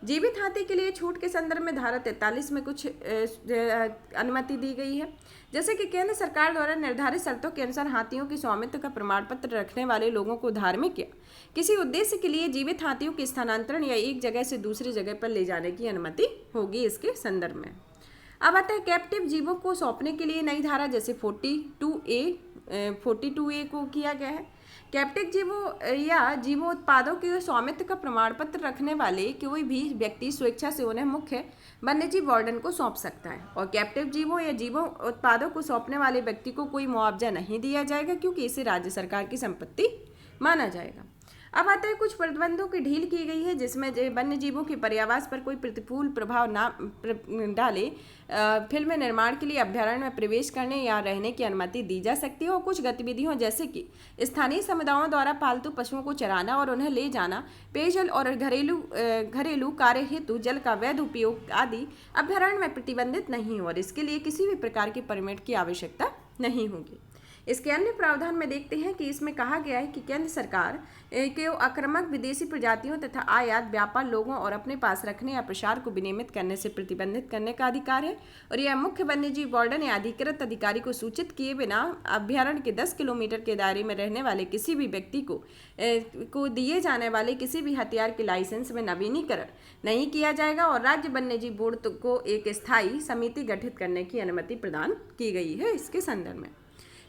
जीवित हाथी के लिए छूट के संदर्भ में धारा 43 में कुछ अनुमति दी गई है। जैसे कि केंद्र सरकार द्वारा निर्धारित शर्तों के अनुसार हाथियों की स्वामित्व का प्रमाण पत्र रखने वाले लोगों को धार्मिक या किसी उद्देश्य के लिए जीवित हाथियों के स्थानांतरण या एक जगह से दूसरी जगह पर ले जाने की अनुमति होगी इसके संदर्भ में। अब आता है कैप्टिव जीवों को सौंपने के लिए नई धारा जैसे 42A को किया गया है। कैप्टिव जीवों या जीवो उत्पादों के स्वामित्व का प्रमाण पत्र रखने वाले कोई भी व्यक्ति स्वेच्छा से उन्हें मुख्य वन्यजीव वार्डन को सौंप सकता है, और कैप्टिव जीवों या जीवों उत्पादों को सौंपने वाले व्यक्ति को कोई मुआवजा नहीं दिया जाएगा, क्योंकि इसे राज्य सरकार की संपत्ति माना जाएगा। अब आता है कुछ प्रतिबंधों की ढील की गई है, जिसमें वन्य जीवों के पर्यावास पर कोई प्रतिकूल प्रभाव ना डाले फिल्म निर्माण के लिए अभ्यारण्य में प्रवेश करने या रहने की अनुमति दी जा सकती है, और कुछ गतिविधियों जैसे कि स्थानीय समुदायों द्वारा पालतू पशुओं को चराना और उन्हें ले जाना, पेयजल और घरेलू कार्य हेतु जल का वैध उपयोग आदि अभ्यारण्य में प्रतिबंधित नहीं हो, और इसके लिए किसी भी प्रकार के परमिट की आवश्यकता नहीं होगी। इसके अन्य प्रावधान में देखते हैं कि इसमें कहा गया है कि केंद्र सरकार के आक्रामक विदेशी प्रजातियों तथा आयात व्यापार लोगों और अपने पास रखने या प्रसार को विनियमित करने से प्रतिबंधित करने का अधिकार है, और यह मुख्य वन्यजीव वार्डन या अधिकृत अधिकारी को सूचित किए बिना अभ्यारण्य के 10 किलोमीटर के दायरे में रहने वाले किसी भी व्यक्ति को दिए जाने वाले किसी भी हथियार के लाइसेंस में नवीनीकरण नहीं किया जाएगा, और राज्य वन्यजीव बोर्ड को एक स्थायी समिति गठित करने की अनुमति प्रदान की गई है इसके संदर्भ में।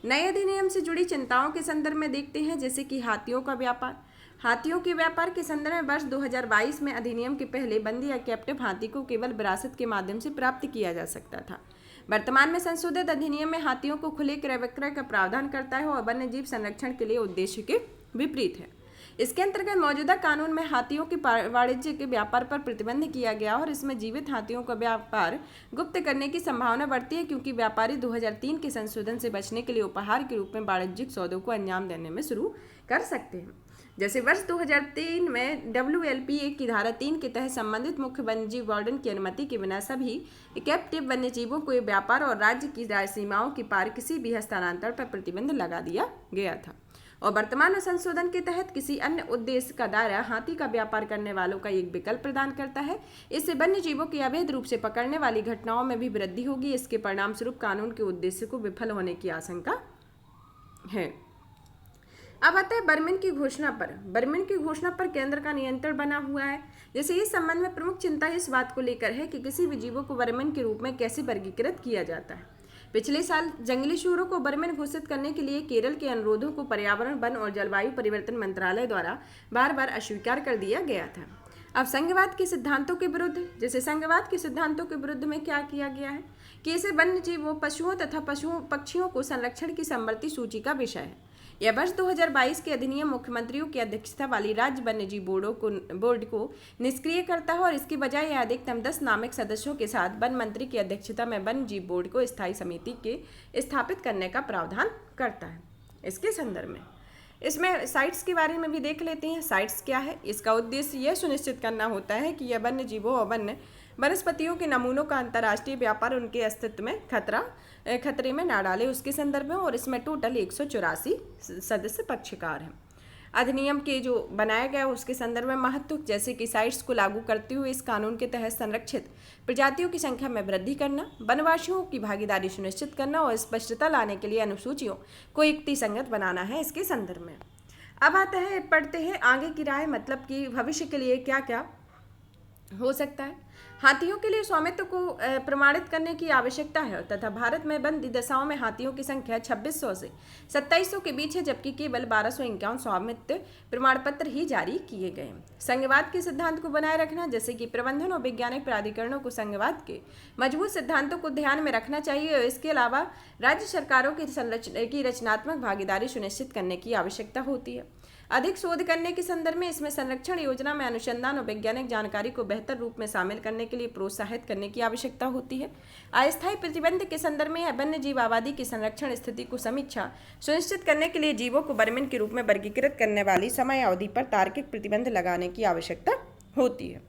नए अधिनियम से जुड़ी चिंताओं के संदर्भ में देखते हैं, जैसे कि हाथियों का व्यापार। हाथियों के व्यापार के संदर्भ में वर्ष 2022 में अधिनियम के पहले बंदी या कैप्टिव हाथी को केवल विरासत के माध्यम से प्राप्त किया जा सकता था। वर्तमान में संशोधित अधिनियम में हाथियों को खुले क्रय विक्रय का प्रावधान करता है और वन्यजीव संरक्षण के लिए उद्देश्य के विपरीत है। इसके अंतर्गत मौजूदा कानून में हाथियों के वाणिज्य के व्यापार पर प्रतिबंध किया गया, और इसमें जीवित हाथियों का व्यापार गुप्त करने की संभावना बढ़ती है, क्योंकि व्यापारी 2003 के संशोधन से बचने के लिए उपहार के रूप में वाणिज्यिक सौदों को अंजाम देने में शुरू कर सकते हैं। जैसे वर्ष 2003 में WLPA की धारा 3 के तहत संबंधित मुख्य वन्यजीव वार्डन की अनुमति के बिना सभी कैप्टिव वन्यजीवों को व्यापार और राज्य की सीमाओं के पार किसी भी हस्तांतरण पर प्रतिबंध लगा दिया गया था, और वर्तमान संशोधन के तहत किसी अन्य उद्देश्य का दायरा हाथी का व्यापार करने वालों का एक विकल्प प्रदान करता है। इससे वन्य जीवों की अवैध रूप से पकड़ने वाली घटनाओं में भी वृद्धि होगी। इसके परिणाम स्वरूप कानून के उद्देश्य को विफल होने की आशंका है। अब आता है बर्मिन की घोषणा पर। बर्मिन की घोषणा पर केंद्र का नियंत्रण बना हुआ है। जैसे इस संबंध में प्रमुख चिंता इस बात को लेकर है कि किसी भी जीवों को बर्मिन के रूप में कैसे वर्गीकृत किया जाता है। पिछले साल जंगली सूअरों को बर्मिन घोषित करने के लिए केरल के अनुरोधों को पर्यावरण, वन और जलवायु परिवर्तन मंत्रालय द्वारा बार बार अस्वीकार कर दिया गया था। अब संघवाद के सिद्धांतों के विरुद्ध, जैसे संघवाद के सिद्धांतों के विरुद्ध में क्या किया गया है कि इसे वन्य जीवों, पशुओं तथा पक्षियों को संरक्षण की समवर्ती सूची का विषय है। यह वर्ष 2022 के अधिनियम मुख्यमंत्रियों की अध्यक्षता वाली राज्य वन्यजीव बोर्ड को निष्क्रिय करता है, और इसकी बजाय यह अधिकतम 10 नामित सदस्यों के साथ वन मंत्री की अध्यक्षता में वन्यजीव बोर्ड को स्थायी समिति के स्थापित करने का प्रावधान करता है। इसके संदर्भ में इसमें साइट्स के बारे में भी देख लेते हैं। साइट्स क्या है? इसका उद्देश्य यह सुनिश्चित करना होता है कि यह वन्य जीवों और वन्य वनस्पतियों के नमूनों का अंतर्राष्ट्रीय व्यापार उनके अस्तित्व में खतरे में ना डाले, उसके संदर्भ में। और इसमें टोटल 184 सदस्य पक्षकार हैं। अधिनियम के जो बनाया गया उसके संदर्भ में महत्व, जैसे कि साइट्स को लागू करते हुए इस कानून के तहत संरक्षित प्रजातियों की संख्या में वृद्धि करना, वनवासियों की भागीदारी सुनिश्चित करना और स्पष्टता लाने के लिए अनुसूचियों को युक्तिसंगत बनाना है इसके संदर्भ में। अब आता है, पढ़ते हैं आगे की राय, मतलब कि भविष्य के लिए क्या क्या हो सकता है। हाथियों के लिए स्वामित्व को प्रमाणित करने की आवश्यकता है तथा भारत में बंदी दशाओं में हाथियों की संख्या 2600 से 2700 के बीच है, जबकि केवल 1251 स्वामित्व प्रमाण पत्र ही जारी किए गए हैं। संघवाद के सिद्धांत को बनाए रखना, जैसे कि प्रबंधन और वैज्ञानिक प्राधिकरणों को संघवाद के मजबूत सिद्धांतों को ध्यान में रखना चाहिए और इसके अलावा राज्य सरकारों की रचनात्मक भागीदारी सुनिश्चित करने की आवश्यकता होती है। अधिक शोध करने के संदर्भ में इसमें संरक्षण योजना में अनुसंधान और वैज्ञानिक जानकारी को बेहतर रूप में शामिल करने के लिए प्रोत्साहित करने की आवश्यकता होती है। अस्थायी प्रतिबंध के संदर्भ में वन्य जीव आबादी की संरक्षण स्थिति को समीक्षा सुनिश्चित करने के लिए जीवों को वर्मिन के रूप में वर्गीकृत करने वाली समय अवधि पर तार्किक प्रतिबंध लगाने की आवश्यकता होती है।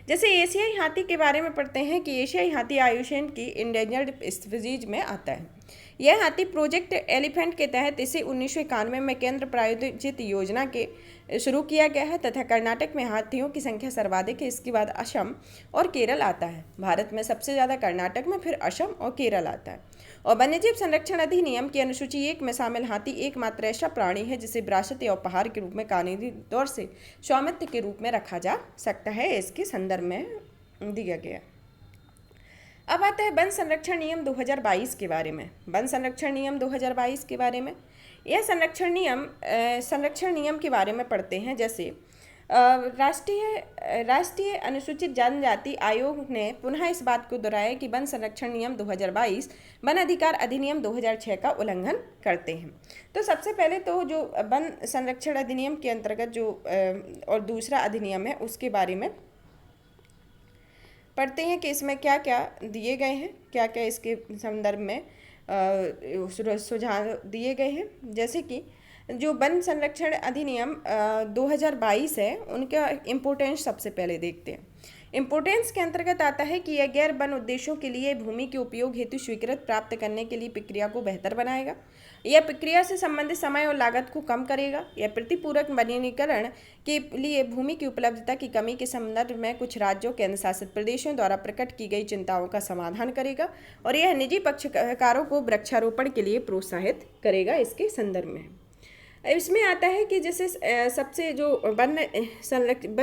जैसे एशियाई हाथी के बारे में पढ़ते हैं कि एशियाई हाथी आयुषेन की इंडेंजर्ड स्पीशीज में आता है। यह हाथी प्रोजेक्ट एलिफेंट के तहत इसे 1991 में केंद्र प्रायोजित योजना के शुरू किया गया है तथा कर्नाटक में हाथियों की संख्या सर्वाधिक है। इसके बाद असम और केरल आता है। भारत में सबसे ज़्यादा कर्नाटक में, फिर असम और केरल आता है। और वन्यजीव संरक्षण अधिनियम की अनुसूची 1 में शामिल हाथी एकमात्र ऐसा प्राणी है जिसे विरासत या उपहार के रूप में कानूनी तौर से स्वामित्व के रूप में रखा जा सकता है, इसके संदर्भ में दिया गया। अब आता है वन संरक्षण नियम 2022 के बारे में। वन संरक्षण नियम 2022 के बारे में, यह संरक्षण नियम के बारे में पढ़ते हैं। जैसे राष्ट्रीय अनुसूचित जनजाति आयोग ने पुनः इस बात को दोहराया कि वन संरक्षण नियम 2022 वन अधिकार अधिनियम 2006 का उल्लंघन करते हैं। तो सबसे पहले तो जो वन संरक्षण अधिनियम के अंतर्गत जो और दूसरा अधिनियम है उसके बारे में पढ़ते हैं कि इसमें क्या क्या दिए गए हैं, क्या क्या इसके संदर्भ में सुझाव दिए गए हैं। जैसे कि जो वन संरक्षण अधिनियम 2022 है उनका इम्पोर्टेंस सबसे पहले देखते हैं। इम्पोर्टेंस के अंतर्गत आता है कि यह गैर वन उद्देश्यों के लिए भूमि के उपयोग हेतु स्वीकृत प्राप्त करने के लिए प्रक्रिया को बेहतर बनाएगा। यह प्रक्रिया से संबंधित समय और लागत को कम करेगा। यह प्रतिपूरक वनीकरण के लिए भूमि की उपलब्धता की कमी के संदर्भ में कुछ राज्यों केंद्र शासित प्रदेशों द्वारा प्रकट की गई चिंताओं का समाधान करेगा और यह निजी पक्षकारों को वृक्षारोपण के लिए प्रोत्साहित करेगा। इसके संदर्भ में इसमें आता है कि जैसे सबसे जो वन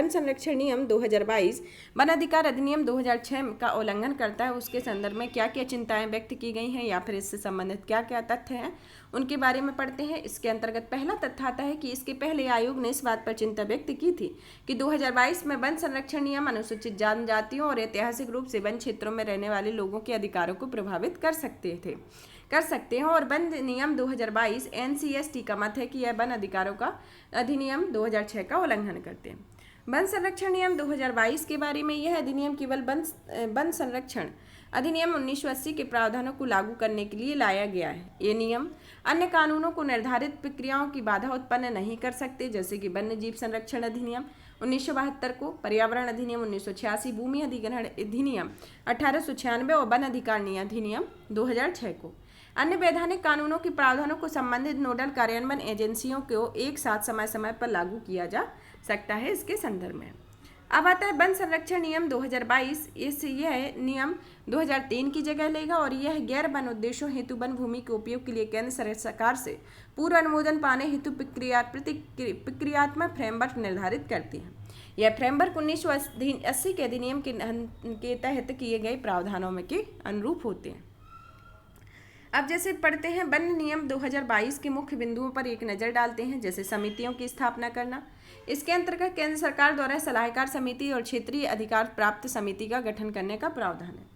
संरक्षण नियम 2022 वन अधिकार अधिनियम 2006 का उल्लंघन करता है, उसके संदर्भ में क्या क्या चिंताएं व्यक्त की गई हैं या फिर इससे संबंधित क्या क्या तथ्य हैं उनके बारे में पढ़ते हैं। इसके अंतर्गत पहला तथ्य आता है कि इसके पहले आयोग ने इस बात पर चिंता व्यक्त की थी कि 2022 में वन संरक्षण नियम अनुसूचित जनजातियों और ऐतिहासिक रूप से वन क्षेत्रों में रहने वाले लोगों के अधिकारों को प्रभावित कर सकते हैं और वन नियम 2022 NCST का मत है कि यह वन अधिकारों का अधिनियम 2006 का उल्लंघन करते हैं। वन संरक्षण नियम 2022 के बारे में, यह अधिनियम केवल वन संरक्षण अधिनियम 1980 के प्रावधानों को लागू करने के लिए लाया गया है। ये नियम अन्य कानूनों को निर्धारित प्रक्रियाओं की बाधा उत्पन्न नहीं कर सकते, जैसे कि वन्य जीव संरक्षण अधिनियम 1972 को, पर्यावरण अधिनियम 1986, भूमि अधिग्रहण अधिनियम 1896 और वन अधिकार अधिनियम 2006 को। अन्य वैधानिक कानूनों के प्रावधानों को संबंधित नोडल कार्यान्वयन एजेंसियों को एक साथ समय समय पर लागू किया जा सकता है। इसके संदर्भ में अब आता है वन संरक्षण नियम 2022। यह नियम 2003 की जगह लेगा और यह गैर वन उद्देश्यों हेतु वन भूमि के उपयोग के लिए केंद्र सरकार से पूर्व अनुमोदन पाने हेतु प्रक्रियात्मक फ्रेमवर्क निर्धारित करती है। यह फ्रेमवर्क 1980 के अधिनियम के तहत किए गए प्रावधानों में के अनुरूप होते हैं। अब जैसे पढ़ते हैं वन नियम 2022 के मुख्य बिंदुओं पर एक नज़र डालते हैं। जैसे समितियों की स्थापना करना, इसके अंतर्गत केंद्र सरकार द्वारा सलाहकार समिति और क्षेत्रीय अधिकार प्राप्त समिति का गठन करने का प्रावधान है।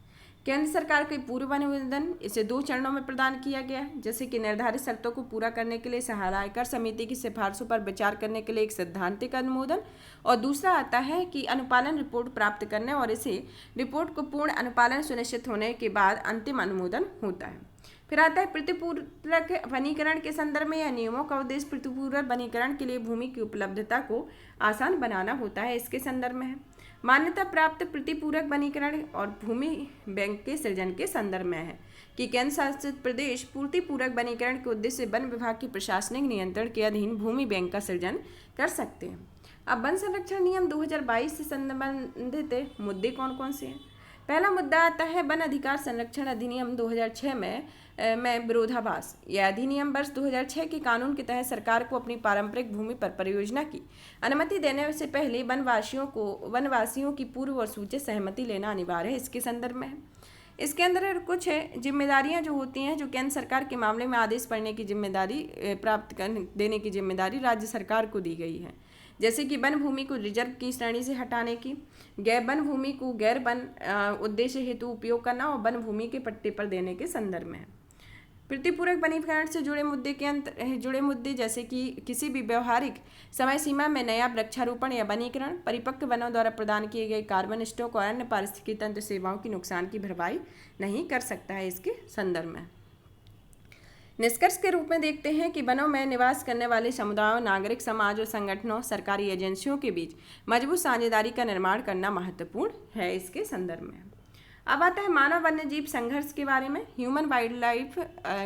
केंद्र सरकार के पूर्व अनुमोदन इसे 2 चरणों में प्रदान किया गया है, जैसे कि निर्धारित शर्तों को पूरा करने के लिए सलाहकार समिति की सिफारिशों पर विचार करने के लिए एक सैद्धांतिक अनुमोदन, और दूसरा आता है कि अनुपालन रिपोर्ट प्राप्त करने और इसे रिपोर्ट को पूर्ण अनुपालन सुनिश्चित होने के बाद अंतिम अनुमोदन होता है। फिर आता है प्रतिपूरक वनीकरण के संदर्भ में, यह नियमों का उद्देश्य प्रतिपूरक वनीकरण के लिए भूमि की उपलब्धता को आसान बनाना होता है। इसके संदर्भ में है मान्यता प्राप्त प्रतिपूरक वनीकरण और भूमि बैंक के सृजन के संदर्भ में है कि केंद्र शासित प्रदेश प्रतिपूरक वनीकरण के उद्देश्य से वन विभाग की प्रशासनिक नियंत्रण के अधीन भूमि बैंक का सृजन कर सकते हैं। अब वन संरक्षण नियम 2022 से संबंधित मुद्दे कौन कौन से हैं? पहला मुद्दा आता है वन अधिकार संरक्षण अधिनियम 2006 में विरोधाभास। यह अधिनियम वर्ष 2006 के कानून के तहत सरकार को अपनी पारंपरिक भूमि पर परियोजना की अनुमति देने से पहले वनवासियों की पूर्व और सूचित सहमति लेना अनिवार्य है, इसके संदर्भ में है। इसके अंदर कुछ जिम्मेदारियां जो होती हैं, जो केंद्र सरकार के मामले में आदेश पढ़ने की जिम्मेदारी प्राप्त करने देने की जिम्मेदारी राज्य सरकार को दी गई है, जैसे कि वन भूमि को रिजर्व की श्रेणी से हटाने की, वन भूमि को गैर वन उद्देश्य हेतु उपयोग करना और वन भूमि के पट्टे पर देने के संदर्भ में है। प्रतिपूरक वनीकरण से जुड़े मुद्दे जैसे कि किसी भी व्यवहारिक समय सीमा में नया वृक्षारोपण या वनीकरण, परिपक्व वनों द्वारा प्रदान किए गए कार्बन स्टॉक और अन्य पारिस्थितिकी तंत्र सेवाओं की नुकसान की भरपाई नहीं कर सकता है, इसके संदर्भ में। निष्कर्ष के रूप में देखते हैं कि वनों में निवास करने वाले समुदायों, नागरिक समाज और संगठनों, सरकारी एजेंसियों के बीच मजबूत साझेदारी का निर्माण करना महत्वपूर्ण है, इसके संदर्भ में। अब आता है मानव वन्यजीव संघर्ष के बारे में, ह्यूमन वाइल्ड लाइफ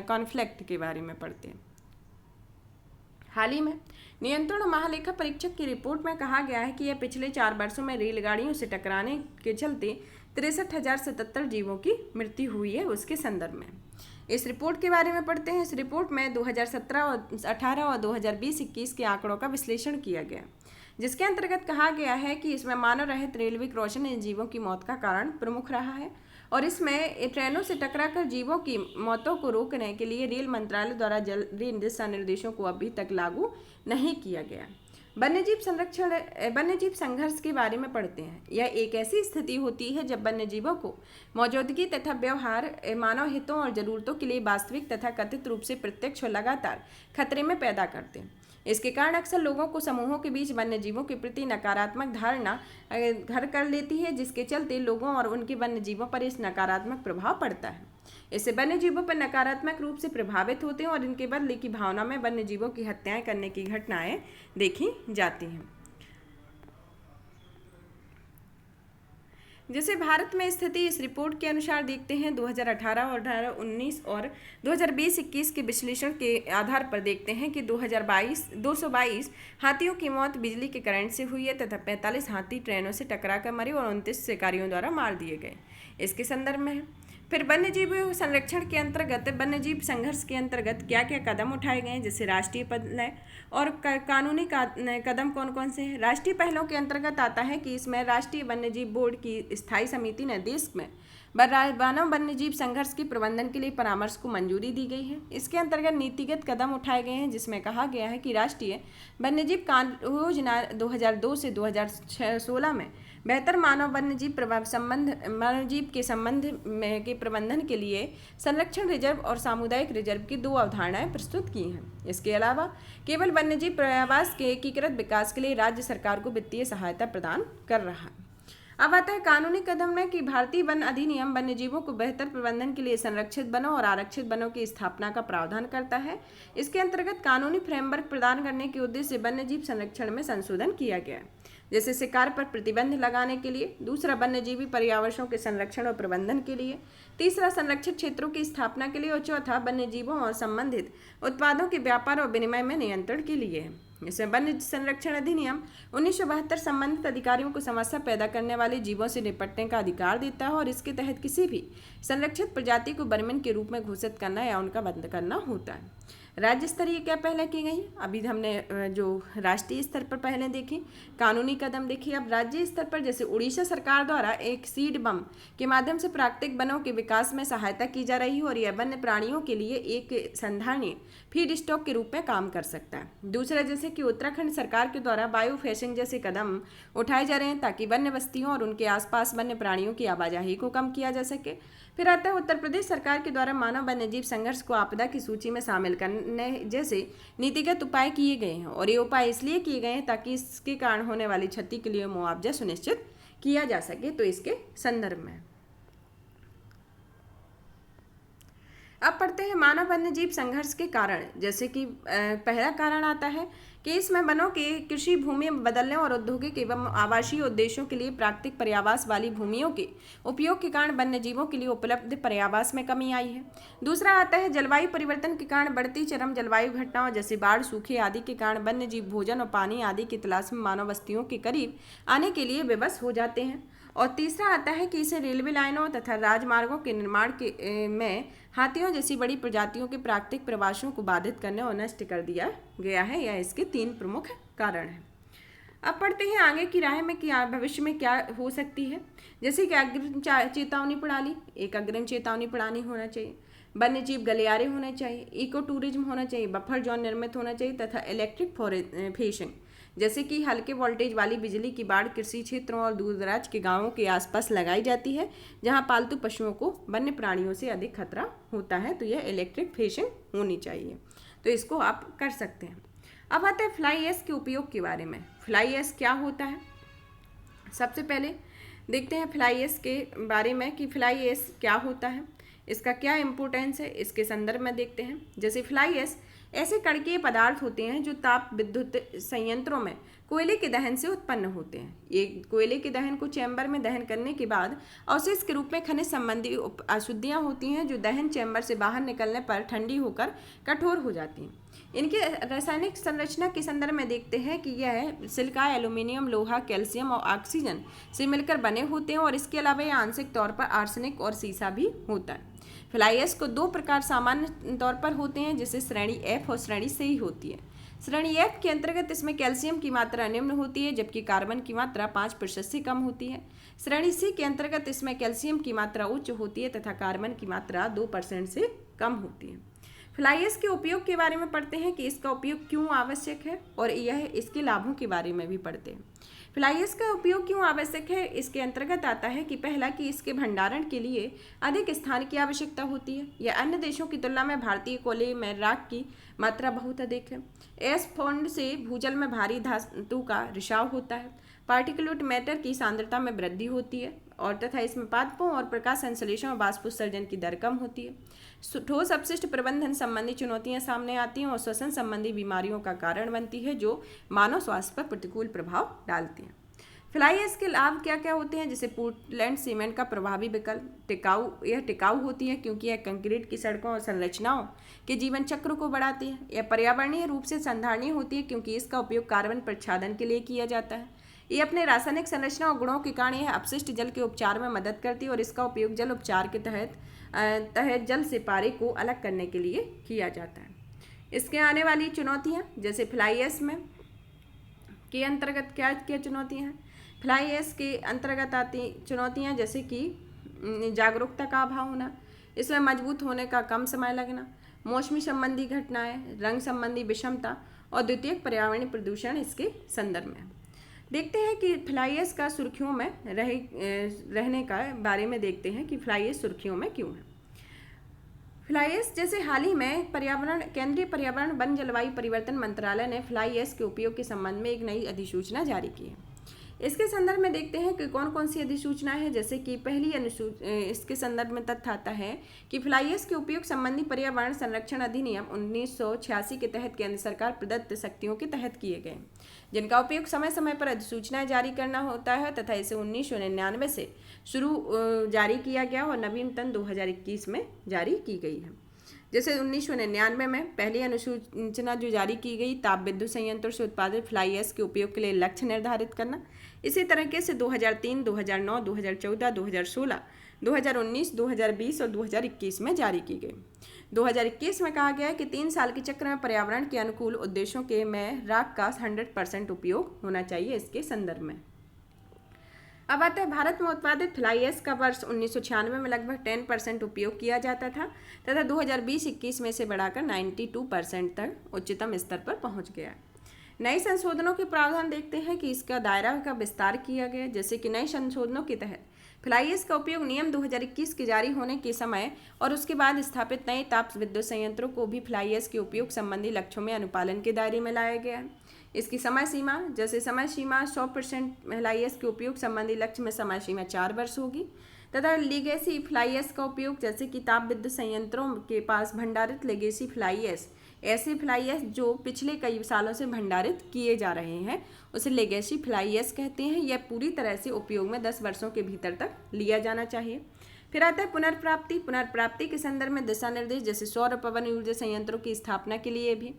कॉन्फ्लिक्ट के बारे में पढ़ते हैं। हाल ही में नियंत्रण और महालेखा परीक्षक की रिपोर्ट में कहा गया है कि यह पिछले 4 वर्षों में रेलगाड़ियों से टकराने के चलते 63,077 जीवों की मृत्यु हुई है, उसके संदर्भ में इस रिपोर्ट के बारे में पढ़ते हैं। इस रिपोर्ट में 2017 और 18 और 2020-21 के आंकड़ों का विश्लेषण किया गया, जिसके अंतर्गत कहा गया है कि इसमें मानव रहित रेलवे क्रॉसिंग इन जीवों की मौत का कारण प्रमुख रहा है और इसमें ट्रेनों से टकराकर जीवों की मौतों को रोकने के लिए रेल मंत्रालय द्वारा जल्दी दिशा निर्देशों को अभी तक लागू नहीं किया गया। वन्यजीव संघर्ष के बारे में पढ़ते हैं। यह एक ऐसी स्थिति होती है जब वन्यजीवों को मौजूदगी तथा व्यवहार मानव हितों और जरूरतों के लिए वास्तविक तथा कथित रूप से प्रत्यक्ष और लगातार खतरे में पैदा करते हैं। इसके कारण अक्सर लोगों को समूहों के बीच वन्यजीवों के प्रति नकारात्मक धारणा घर कर लेती है, जिसके चलते लोगों और उनके वन्यजीवों पर इस नकारात्मक प्रभाव पड़ता है। इससे वन्यजीवों पर नकारात्मक रूप से प्रभावित होते हैं और इनके बदले की भावना में वन्यजीवों की हत्याएं करने की घटनाएं देखी जाती हैं। जैसे भारत में स्थिति इस रिपोर्ट के अनुसार देखते हैं 2018 और 2019 और 2020-21 के विश्लेषण के आधार पर देखते हैं कि 222 हाथियों की मौत बिजली के करंट से हुई है तथा 45 हाथी ट्रेनों से टकराकर मरे और 29 शिकारियों द्वारा मार दिए गए, इसके संदर्भ में है। फिर वन्यजीव संरक्षण के अंतर्गत वन्यजीव संघर्ष के अंतर्गत क्या क्या कदम उठाए गए हैं, जैसे राष्ट्रीय पहल और कानूनी कदम कौन कौन से हैं। राष्ट्रीय पहलों के अंतर्गत आता है कि इसमें राष्ट्रीय वन्यजीव बोर्ड की स्थायी समिति ने देश में मानव वन्यजीव संघर्ष के प्रबंधन के लिए परामर्श को मंजूरी दी गई है। इसके अंतर्गत नीतिगत कदम उठाए गए हैं, जिसमें कहा गया है कि राष्ट्रीय वन्यजीव योजना 2002 से 2016 में बेहतर मानव वन्यजीव के संबंध के प्रबंधन के लिए संरक्षण रिजर्व और सामुदायिक रिजर्व की 2 अवधारणाएं प्रस्तुत की हैं। इसके अलावा केवल वन्यजीव पर्यावरण के एकीकृत विकास के लिए राज्य सरकार को वित्तीय सहायता प्रदान कर रहा है। अब आता है कानूनी कदम में कि भारतीय वन अधिनियम वन्यजीवों को बेहतर प्रबंधन के लिए संरक्षित वनों और आरक्षित वनों की स्थापना का प्रावधान करता है। इसके अंतर्गत कानूनी फ्रेमवर्क प्रदान करने के उद्देश्य से वन्यजीव संरक्षण में संशोधन किया गया है, जैसे शिकार पर प्रतिबंध लगाने के लिए, दूसरा वन्यजीवी पर्यावरणों के संरक्षण और प्रबंधन के लिए, तीसरा संरक्षित क्षेत्रों की स्थापना के लिए और चौथा वन्यजीवों और संबंधित उत्पादों के व्यापार और विनिमय में नियंत्रण के लिए है। इसमें वन्य संरक्षण अधिनियम 1972 संबंधित अधिकारियों को समस्या पैदा करने वाले जीवों से निपटने का अधिकार देता है और इसके तहत किसी भी संरक्षित प्रजाति को वर्मन के रूप में घोषित करना या उनका बंद करना होता है। राज्य स्तरीय क्या पहले की गई, अभी हमने जो राष्ट्रीय स्तर पर पहले देखी कानूनी कदम देखी। अब राज्य स्तर पर जैसे उड़ीसा सरकार द्वारा एक सीड बम के माध्यम से प्राकृतिक वनों के विकास में सहायता की जा रही है और यह वन्य प्राणियों के लिए एक संधारणीय फीड स्टॉक के रूप में काम कर सकता है। दूसरा जैसे कि उत्तराखंड सरकार के द्वारा बायो फेंसिंग जैसे कदम उठाए जा रहे हैं ताकि वन्य बस्तियों और उनके आसपास वन्य प्राणियों की आवाजाही को कम किया जा सके। फिर आता है उत्तर प्रदेश सरकार के द्वारा मानव वन्यजीव संघर्ष को आपदा की सूची में शामिल करने जैसे नीतिगत उपाय किए गए हैं और ये उपाय इसलिए किए गए हैं ताकि इसके कारण होने वाली क्षति के लिए मुआवजा सुनिश्चित किया जा सके। तो इसके संदर्भ में अब पढ़ते हैं मानव वन्यजीव संघर्ष के कारण। जैसे कि पहला कारण आता है कि इसमें वनों के कृषि भूमि बदलने और औद्योगिक एवं आवासीय उद्देश्यों के लिए प्राकृतिक पर्यावास वाली भूमियों के उपयोग के कारण वन्यजीवों के लिए उपलब्ध पर्यावास में कमी आई है। दूसरा आता है जलवायु परिवर्तन के कारण बढ़ती चरम जलवायु घटनाओं जैसे बाढ़, सूखे आदि के कारण वन्यजीव भोजन और पानी आदि की तलाश में मानव बस्तियों के करीब आने के लिए विवश हो जाते हैं। और तीसरा आता है कि इसे रेलवे लाइनों तथा राजमार्गों के निर्माण के में हाथियों जैसी बड़ी प्रजातियों के प्राकृतिक प्रवासों को बाधित करने और नष्ट कर दिया गया है। यह इसके 3 प्रमुख कारण हैं। अब पढ़ते हैं आगे की राह में कि भविष्य में क्या हो सकती है। जैसे कि अग्रिम चेतावनी प्रणाली, एक अग्रिम चेतावनी प्रणाली होना चाहिए, वन्य जीव गलियारे होने चाहिए, इको टूरिज्म होना चाहिए, बफर जोन निर्मित होना चाहिए तथा इलेक्ट्रिक फेशिंग, जैसे कि हल्के वोल्टेज वाली बिजली की बाड़ कृषि क्षेत्रों और दूर दराज के गांवों के आसपास लगाई जाती है जहां पालतू पशुओं को वन्य प्राणियों से अधिक खतरा होता है, तो यह इलेक्ट्रिक फेशिंग होनी चाहिए। तो इसको आप कर सकते हैं। अब आते हैं फ्लाई ऐश के उपयोग के बारे में। फ्लाई ऐश क्या होता है, सबसे पहले देखते हैं फ्लाई ऐश के बारे में कि फ्लाई ऐश क्या होता है, इसका क्या इम्पोर्टेंस है, इसके संदर्भ में देखते हैं। जैसे फ्लाई ऐश ऐसे कणकीय पदार्थ होते हैं जो ताप विद्युत संयंत्रों में कोयले के दहन से उत्पन्न होते हैं। ये कोयले के दहन को चैम्बर में दहन करने के बाद अवशेष के रूप में खनिज संबंधी अशुद्धियाँ होती हैं जो दहन चैम्बर से बाहर निकलने पर ठंडी होकर कठोर हो जाती हैं। इनके रासायनिक संरचना के संदर्भ में देखते हैं कि यह सिलिका, एल्यूमिनियम, लोहा, कैल्शियम और ऑक्सीजन से मिलकर बने होते हैं और इसके अलावा यह आंशिक तौर पर आर्सेनिक और सीसा भी होता है। फ्लाई ऐश को 2 प्रकार सामान्य तौर पर होते हैं, जिसे श्रेणी एफ और श्रेणी सी ही होती है। श्रेणी एफ के अंतर्गत इसमें कैल्शियम की मात्रा निम्न होती है जबकि कार्बन की मात्रा 5% से कम होती है। श्रेणी सी के अंतर्गत इसमें कैल्शियम की मात्रा उच्च होती है तथा कार्बन की मात्रा 2% से कम होती है। फ्लाई ऐश के उपयोग के बारे में पढ़ते हैं कि इसका उपयोग क्यों आवश्यक है और यह इसके लाभों के बारे में भी पढ़ते हैं। फ्लाई ऐश का उपयोग क्यों आवश्यक है, इसके अंतर्गत आता है कि पहला कि इसके भंडारण के लिए अधिक स्थान की आवश्यकता होती है। यह अन्य देशों की तुलना में भारतीय कोयले में राख की मात्रा बहुत अधिक है। ऐश फॉन्ड से भूजल में भारी धातु का रिसाव होता है, पार्टिकुलेट मैटर की सांद्रता में वृद्धि होती है और तथा इसमें पादपों और प्रकाश संश्लेषण और वाष्पोत्सर्जन की दर कम होती है। ठोस अपशिष्ट प्रबंधन संबंधी चुनौतियां सामने आती हैं और श्वसन संबंधी बीमारियों का कारण बनती है जो मानव स्वास्थ्य पर प्रतिकूल प्रभाव डालती हैं। फ्लाई ऐश के लाभ क्या क्या होते हैं, जैसे पोर्टलैंड सीमेंट का प्रभावी विकल्प, यह टिकाऊ होती है क्योंकि यह कंक्रीट की सड़कों और संरचनाओं के जीवन चक्र को बढ़ाती है। यह पर्यावरणीय रूप से संधारणीय होती है क्योंकि इसका उपयोग कार्बन प्रच्छादन के लिए किया जाता है। ये अपने रासायनिक संरचना और गुणों के कारण यह अपशिष्ट जल के उपचार में मदद करती है और इसका उपयोग जल उपचार के तहत जल से पारे को अलग करने के लिए किया जाता है। इसके आने वाली चुनौतियाँ, जैसे फ्लाई ऐश में के अंतर्गत क्या क्या चुनौतियाँ हैं। फ्लाई ऐश के अंतर्गत आती चुनौतियाँ जैसे कि जागरूकता का अभाव होना, इसमें मजबूत होने का कम समय लगना, मौसमी संबंधी घटनाएं, रंग संबंधी विषमता और द्वितीयक पर्यावरणीय प्रदूषण इसके संदर्भ में। देखते हैं कि फ्लाई ऐश का सुर्खियों में रहने का बारे में देखते हैं कि फ्लाई ऐश सुर्खियों में क्यों है। फ्लाई ऐश जैसे हाल ही में केंद्रीय पर्यावरण वन जलवायु परिवर्तन मंत्रालय ने फ्लाई ऐश के उपयोग के संबंध में एक नई अधिसूचना जारी की है। इसके संदर्भ में देखते हैं कि कौन कौन सी अधिसूचनाएं हैं। जैसे कि पहली इसके संदर्भ में तथ्य आता है कि फ्लाई ऐश के उपयोग संबंधी पर्यावरण संरक्षण अधिनियम 1986 के तहत केंद्र सरकार प्रदत्त शक्तियों के तहत किए गए, जिनका उपयोग समय समय पर अधिसूचनाएं जारी करना होता है तथा इसे 1999 से जारी किया गया और नवीनतम 2021 में जारी की गई है। जैसे 1999 में पहली अनुसूचना जो जारी की गई, ताप विद्युत संयंत्रों से उत्पादित फ्लाई ऐश के उपयोग के लिए लक्ष्य निर्धारित करना। इसी तरीके से 2003, 2009, 2014, 2016, 2019, 2020 और 2021 में जारी की गई। 2021 में कहा गया है कि 3 साल के चक्र में पर्यावरण के अनुकूल उद्देश्यों के में राख का 100% उपयोग होना चाहिए इसके संदर्भ में। अब आता है भारत में उत्पादित फ्लाई ऐश का वर्ष 1996 में लगभग 10% उपयोग किया जाता था तथा 2020-21 में से बढ़ाकर 92% तक उच्चतम स्तर पर पहुंच गया। नए संशोधनों के प्रावधान देखते हैं कि इसका दायरा का विस्तार किया गया। जैसे कि नए संशोधनों के तहत फ्लाई ऐश का उपयोग नियम 2021 के जारी होने के समय और उसके बाद स्थापित नए ताप विद्युत संयंत्रों को भी फ्लाई ऐश के उपयोग संबंधी लक्ष्यों में अनुपालन के दायरे में लाया गया है। इसकी समय सीमा, जैसे समय सीमा 100% फ्लाई ऐश के उपयोग संबंधी लक्ष्य में समय सीमा 4 वर्ष होगी तथा लेगेसी फ्लाई ऐश का उपयोग, जैसे कि ताप विद्युत संयंत्रों के पास भंडारित लेगेसी फ्लाई ऐश, ऐसे फ्लाई ऐश जो पिछले कई सालों से भंडारित किए जा रहे हैं, उसे लेगेसी फ्लाई ऐश कहते हैं। यह पूरी तरह से उपयोग में 10 वर्षों के भीतर तक लिया जाना चाहिए। फिर आता है पुनर्प्राप्ति के संदर्भ में दिशा निर्देश, जैसे सौर और पवन ऊर्जा संयंत्रों की स्थापना के लिए भी।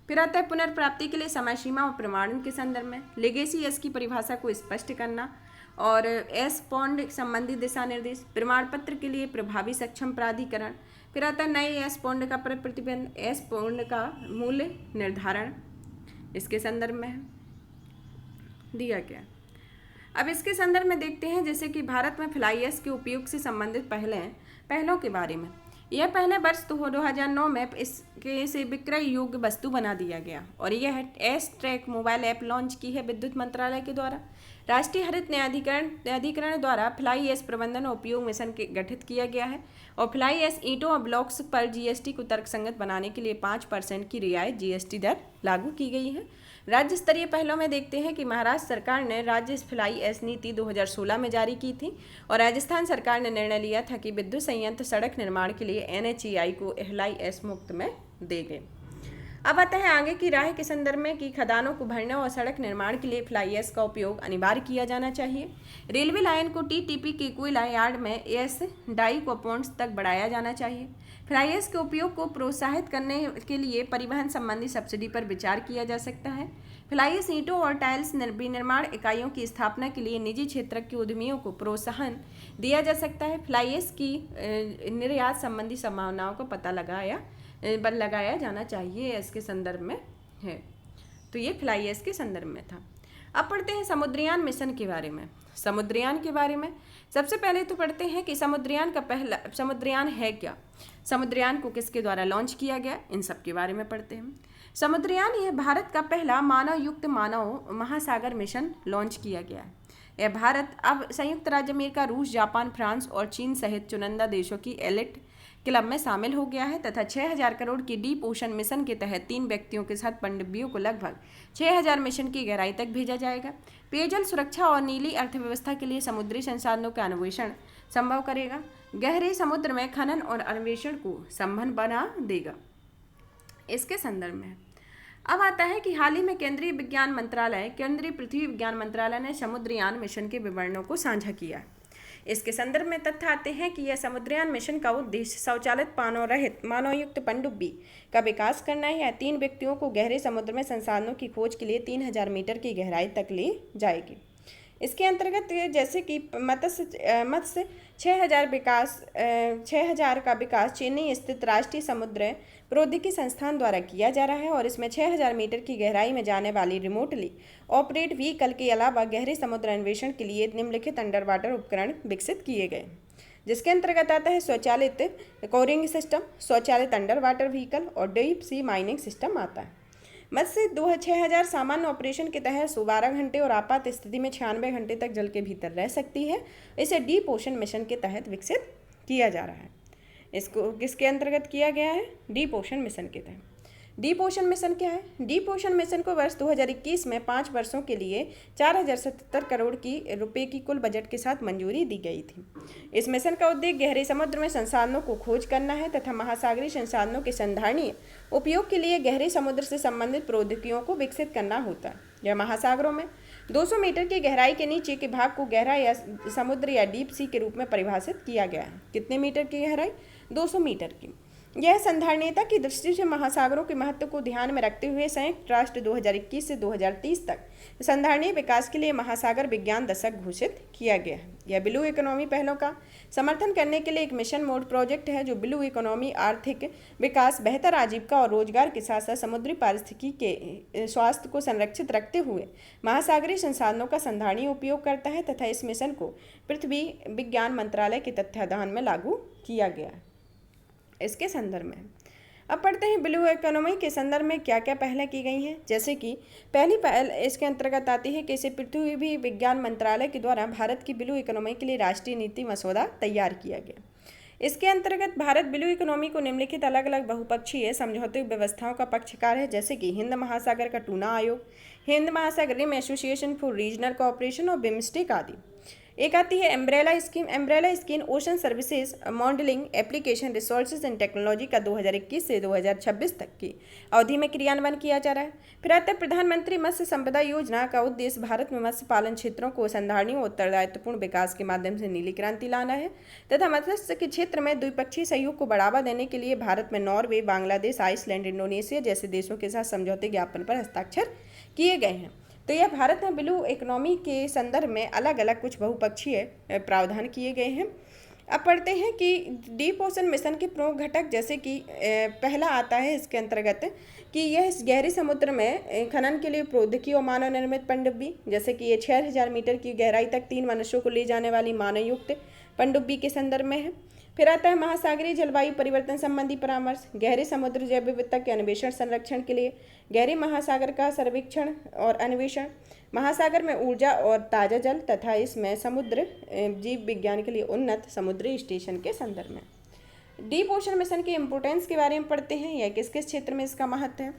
फिर आता है पुनर्प्राप्ति के लिए समय सीमा और प्रमाणन के संदर्भ में लेगेसी ऐश की परिभाषा को स्पष्ट करना और एस पॉन्ड संबंधी दिशा निर्देश, प्रमाण पत्र के लिए प्रभावी सक्षम प्राधिकरण, फिर आता है नए एस पॉन्ड का प्रतिबंध, एस पॉन्ड का मूल्य निर्धारण इसके संदर्भ में दिया गया। अब इसके संदर्भ में देखते हैं जैसे कि भारत में फ्लाई ऐश के उपयोग से संबंधित पहलों के बारे में। यह पहले वर्ष 2009 में इसके से विक्रय योग्य वस्तु बना दिया गया और यह S track mobile app launch की है विद्युत मंत्रालय के द्वारा। राष्ट्रीय हरित न्यायाधिकरण द्वारा फ्लाई ऐश प्रबंधन और उपयोग मिशन के गठित किया गया है और फ्लाई ऐश ईंटों और ब्लॉक्स पर जीएसटी को तर्कसंगत बनाने के लिए 5% की रियायत जीएसटी दर लागू की गई है। राज्य स्तरीय पहलों में देखते हैं कि महाराष्ट्र सरकार ने राज्य फ्लाई ऐश नीति 2016 में जारी की थी और राजस्थान सरकार ने निर्णय लिया था कि विद्युत संयंत्र सड़क निर्माण के लिए एनएचईआई को फ्लाई ऐश मुक्त में देंगे। अब आता है आगे की राह के संदर्भ में कि खदानों को भरने और सड़क निर्माण के लिए फ्लाई ऐश का उपयोग अनिवार्य किया जाना चाहिए। रेलवे लाइन को टीटीपी के कोयला यार्ड में एस डाई को पॉइंट्स तक बढ़ाया जाना चाहिए। फ्लाई ऐश के उपयोग को प्रोत्साहित करने के लिए परिवहन संबंधी सब्सिडी पर विचार किया जा सकता है। फ्लाई ऐश ईंटों और टाइल्स विनिर्माण इकाइयों की स्थापना के लिए निजी क्षेत्र के उद्यमियों को प्रोत्साहन दिया जा सकता है। फ्लाई ऐश की निर्यात संबंधी संभावनाओं का पता लगाया जाना चाहिए इसके संदर्भ में है। तो ये फ्लाई ऐश के संदर्भ में था। अब पढ़ते हैं समुद्रयान मिशन के बारे में। समुद्रयान के बारे में सबसे पहले तो पढ़ते हैं कि समुद्रयान है क्या, समुद्रयान को किसके द्वारा लॉन्च किया गया, इन सब के बारे में पढ़ते हैं। समुद्रयान यह भारत का पहला मानव युक्त मानव महासागर मिशन लॉन्च किया गया है। यह भारत अब संयुक्त राज्य अमेरिका, रूस, जापान, फ्रांस और चीन सहित चुनिंदा देशों की एलिट क्लब में शामिल हो गया है तथा 6000 करोड़ की डीप ओशन मिशन के तहत 3 व्यक्तियों के साथ पनडुब्बियों को लगभग 6000 मिशन की गहराई तक भेजा जाएगा। पेयजल सुरक्षा और नीली अर्थव्यवस्था के लिए समुद्री संसाधनों का अन्वेषण संभव करेगा। गहरे समुद्र में खनन और अन्वेषण को संभव बना देगा। इसके संदर्भ में अब आता है कि हाल ही में केंद्रीय पृथ्वी विज्ञान मंत्रालय ने समुद्रयान मिशन के विवरणों को साझा किया है। इसके संदर्भ में तथ्य आते हैं कि यह समुद्रयान मिशन का उद्देश्य स्वचालित पानों रहित मानवयुक्त पनडुब्बी का विकास करना है। 3 व्यक्तियों को गहरे समुद्र में संसाधनों की खोज के लिए 3000 मीटर की गहराई तक ले जाएगी। इसके अंतर्गत जैसे कि मत्स्य 6000 का विकास चेन्नई स्थित राष्ट्रीय समुद्र प्रौद्योगिकी संस्थान द्वारा किया जा रहा है और इसमें 6000 मीटर की गहराई में जाने वाली रिमोटली ऑपरेट व्हीकल के अलावा गहरे समुद्र अन्वेषण के लिए निम्नलिखित अंडर वाटर उपकरण विकसित किए गए, जिसके अंतर्गत आता है स्वचालित कोरिंग सिस्टम, स्वचालित अंडर वाटर व्हीकल और डीप सी माइनिंग सिस्टम आता है। मत्स्य 6000 सामान्य ऑपरेशन के तहत 12 घंटे और आपात स्थिति में 96 घंटे तक जल के भीतर रह सकती है। इसे डीप ओशन मिशन के तहत विकसित किया जा रहा है। इसको किसके अंतर्गत किया गया है? डीप ओशन मिशन के तहत। डीप ओशन मिशन क्या है? डीप ओशन मिशन को वर्ष 2021 में 5 वर्षों के लिए 4077 करोड़ की रुपए की कुल बजट के साथ मंजूरी दी गई थी। इस मिशन का उद्देश्य गहरे समुद्र में संसाधनों को खोज करना है तथा महासागरीय संसाधनों के संधारणीय उपयोग के लिए गहरे समुद्र से संबंधित प्रौद्योगिकियों को विकसित करना होता है। यह महासागरों में 200 मीटर की गहराई के नीचे के भाग को गहरा या समुद्र या डीप सी के रूप में परिभाषित किया गया है। कितने मीटर की गहराई? 200 मीटर की। यह संधारणीयता की दृष्टि से महासागरों के महत्व को ध्यान में रखते हुए संयुक्त राष्ट्र 2021 से 2030 तक संधारणीय विकास के लिए महासागर विज्ञान दशक घोषित किया गया है। यह ब्लू इकोनॉमी पहलों का समर्थन करने के लिए एक मिशन मोड प्रोजेक्ट है जो ब्लू इकोनॉमी, आर्थिक विकास, बेहतर आजीविका और रोजगार के साथ साथ समुद्री पारिस्थितिकी के स्वास्थ्य को संरक्षित रखते हुए महासागरीय संसाधनों का संधारणीय उपयोग करता है तथा इस मिशन को पृथ्वी विज्ञान मंत्रालय के तत्वाधान में लागू किया गया है। इसके संदर्भ में अब पढ़ते हैं ब्लू इकोनॉमी के संदर्भ में क्या क्या पहलें की गई हैं। जैसे कि पहली पहल इसके अंतर्गत आती है कि इसे पृथ्वी विज्ञान मंत्रालय के द्वारा भारत की ब्लू इकोनॉमी के लिए राष्ट्रीय नीति मसौदा तैयार किया गया। इसके अंतर्गत भारत ब्लू इकोनॉमी को निम्नलिखित अलग अलग बहुपक्षीय समझौते व्यवस्थाओं का पक्षकार है, जैसे कि हिंद महासागर का टूना आयोग, हिंद महासागर rim association for regional cooperation और बिम्स्टेक आदि। एक आती है umbrella scheme ocean services modelling application resources and technology का 2021 से 2026 तक की अवधि में क्रियान्वयन किया जा रहा है। फिर आता है प्रधानमंत्री मत्स्य संपदा योजना का उद्देश्य भारत में मत्स्य पालन क्षेत्रों को संधारणीय और उत्तरदायित्वपूर्ण विकास के माध्यम से नीली क्रांति लाना है तथा मत्स्य के क्षेत्र में द्विपक्षीय सहयोग को बढ़ावा देने के लिए भारत में नॉर्वे, बांग्लादेश, आइसलैंड, इंडोनेशिया जैसे देशों के साथ समझौते ज्ञापन पर हस्ताक्षर किए गए हैं। तो यह भारत में ब्लू इकोनॉमी के संदर्भ में अलग अलग कुछ बहुपक्षीय प्रावधान किए गए हैं। अब पढ़ते हैं कि डीप ओशन मिशन के प्रमुख घटक, जैसे कि पहला आता है इसके अंतर्गत कि यह गहरी समुद्र में खनन के लिए प्रौद्योगिकी और मानव निर्मित पनडुब्बी, जैसे कि ये 6000 मीटर की गहराई तक 3 मनुष्यों को ले जाने वाली मानवयुक्त पनडुब्बी के संदर्भ में है। फिर आता है महासागरीय जलवायु परिवर्तन संबंधी परामर्श, गहरे समुद्र जैव विविधता के अन्वेषण संरक्षण के लिए गहरे महासागर का सर्वेक्षण और अन्वेषण, महासागर में ऊर्जा और ताज़ा जल तथा इसमें समुद्र जीव विज्ञान के लिए उन्नत समुद्री स्टेशन के संदर्भ में। डीप ओशन मिशन की इम्पोर्टेंस के बारे में पढ़ते हैं, यह किस किस क्षेत्र में इसका महत्व है।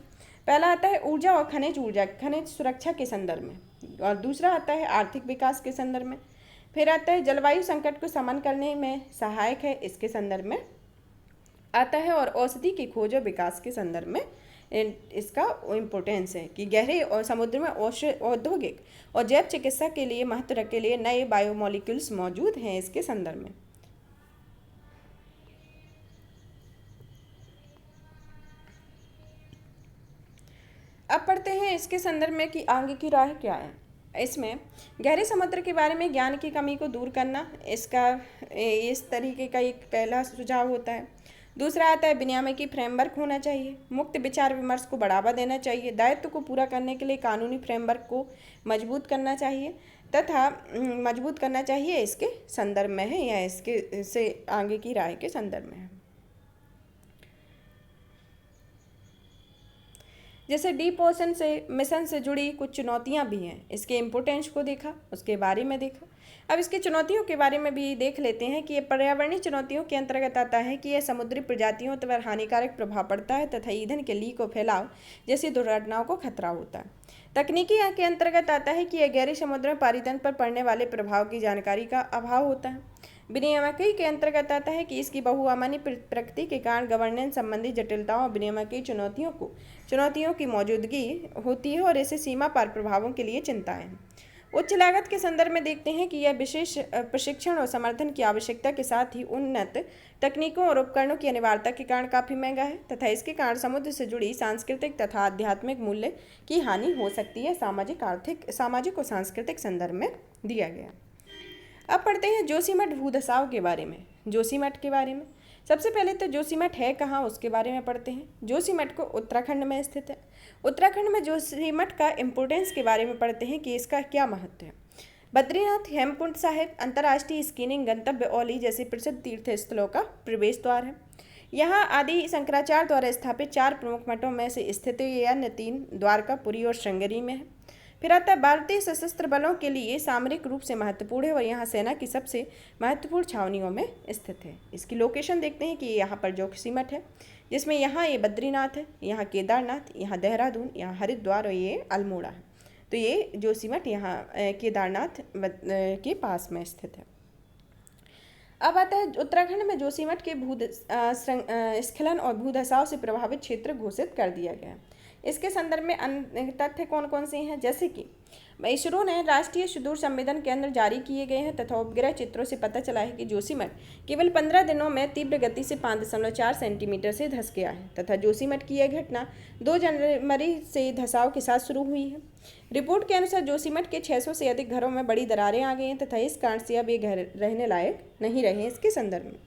पहला आता है ऊर्जा और खनिज सुरक्षा के संदर्भ में, और दूसरा आता है आर्थिक विकास के संदर्भ में। फिर आता है जलवायु संकट को शमन करने में सहायक है, इसके संदर्भ में आता है, और औषधि की खोज और विकास के संदर्भ में इसका इम्पोर्टेंस है कि गहरे और समुद्र में औद्योगिक और जैव चिकित्सा के लिए महत्व के लिए नए बायोमोलिक्यूल्स मौजूद हैं, इसके संदर्भ में। अब पढ़ते हैं इसके संदर्भ में कि आगे की राह क्या है। इसमें गहरे समुद्र के बारे में ज्ञान की कमी को दूर करना इसका इस तरीके का एक पहला सुझाव होता है। दूसरा आता है विनियामकी फ्रेमवर्क होना चाहिए, मुक्त विचार विमर्श को बढ़ावा देना चाहिए, दायित्व को पूरा करने के लिए कानूनी फ्रेमवर्क को मजबूत करना चाहिए इसके संदर्भ में है, या इसके से आगे की राय के संदर्भ में है। जैसे डीप ओशन से मिशन से जुड़ी कुछ चुनौतियां भी हैं, इसके इम्पोर्टेंस को देखा, उसके बारे में देखा। अब इसकी चुनौतियों के बारे में भी देख लेते हैं कि ये पर्यावरणीय चुनौतियों के अंतर्गत आता है कि यह समुद्री प्रजातियों पर हानिकारक प्रभाव पड़ता है तथा ईंधन के लीक और फैलाव जैसी दुर्घटनाओं को खतरा होता है। तकनीकी के अंतर्गत आता है कि यह गहरे समुद्र में पारीतंत्र पर पड़ने वाले प्रभाव की जानकारी का अभाव होता है। विनियामकी के अंतर्गत आता है कि इसकी बहुआयामी प्रकृति के कारण गवर्नेंस संबंधी जटिलताओं और विनियामकी चुनौतियों की मौजूदगी होती है, और इसे सीमा पार प्रभावों के लिए चिंताएं हैं। उच्च लागत के संदर्भ में देखते हैं कि यह विशेष प्रशिक्षण और समर्थन की आवश्यकता के साथ ही उन्नत तकनीकों और उपकरणों की अनिवार्यता के कारण काफ़ी महंगा है तथा इसके कारण समुद्र से जुड़ी सांस्कृतिक तथा आध्यात्मिक मूल्य की हानि हो सकती है, सामाजिक और सांस्कृतिक संदर्भ में दिया गया। अब पढ़ते हैं जोशीमठ भूदशाओं के बारे में। जोशीमठ के बारे में सबसे पहले तो जोशीमठ है कहाँ, उसके बारे में पढ़ते हैं। जोशीमठ को उत्तराखंड में स्थित है। उत्तराखंड में जोशीमठ का इम्पोर्टेंस के बारे में पढ़ते हैं कि इसका क्या महत्व है। बद्रीनाथ, हेमकुंड साहिब, अंतर्राष्ट्रीय स्कीइंग गंतव्य औली जैसे प्रसिद्ध तीर्थ स्थलों का प्रवेश द्वार है। यहाँ आदि शंकराचार्य द्वारा स्थापित 4 प्रमुख मठों में से स्थित ये अन्य 3 द्वारका, पुरी और श्रृंगेरी में है। फिर आता है भारतीय सशस्त्र बलों के लिए सामरिक रूप से महत्वपूर्ण है और यहाँ सेना की सबसे महत्वपूर्ण छावनियों में स्थित है। इसकी लोकेशन देखते हैं कि यहाँ पर जोशीमठ है, जिसमें यहाँ ये बद्रीनाथ है, यहाँ केदारनाथ, यहाँ देहरादून, यहाँ हरिद्वार और ये अल्मोड़ा है। तो ये जोशीमठ यहाँ केदारनाथ के पास में स्थित है। अब आता है उत्तराखंड में जोशीमठ के स्खलन और भूदशाओं से प्रभावित क्षेत्र घोषित कर दिया गया है। इसके संदर्भ में तथ्य कौन कौन से हैं, जैसे कि इसरो ने राष्ट्रीय सुदूर संवेदन केंद्र जारी किए गए हैं तथा उपग्रह चित्रों से पता चला है कि जोशीमठ केवल 15 दिनों में तीव्र गति से 5.4 सेंटीमीटर से धंस गया है तथा जोशीमठ की यह घटना 2 जनवरी से धंसाव के साथ शुरू हुई है। रिपोर्ट के अनुसार जोशीमठ के 600 से अधिक घरों में बड़ी दरारें आ गई हैं तथा इस कारण से अब ये घर रहने लायक नहीं रहे हैं। इसके संदर्भ में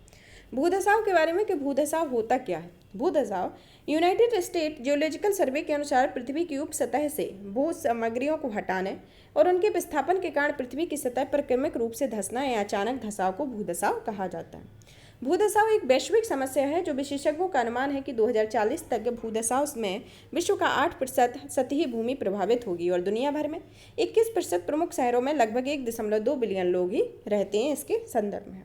भूदशाव के बारे में कि भूदशाव होता क्या है। भूदशाव यूनाइटेड स्टेट जियोलॉजिकल सर्वे के अनुसार पृथ्वी की उप सतह से भू सामग्रियों को हटाने और उनके विस्थापन के कारण पृथ्वी की सतह पर क्रमिक रूप से धंसना या अचानक धंसाव को भूदशाव कहा जाता है। भूदशाव एक वैश्विक समस्या है जो विशेषज्ञों का अनुमान है कि 2040 तक भूदशाव में विश्व का 8% सतही भूमि प्रभावित होगी और दुनिया भर में 21% प्रमुख शहरों में लगभग 1.2 बिलियन लोग ही रहते हैं। इसके संदर्भ में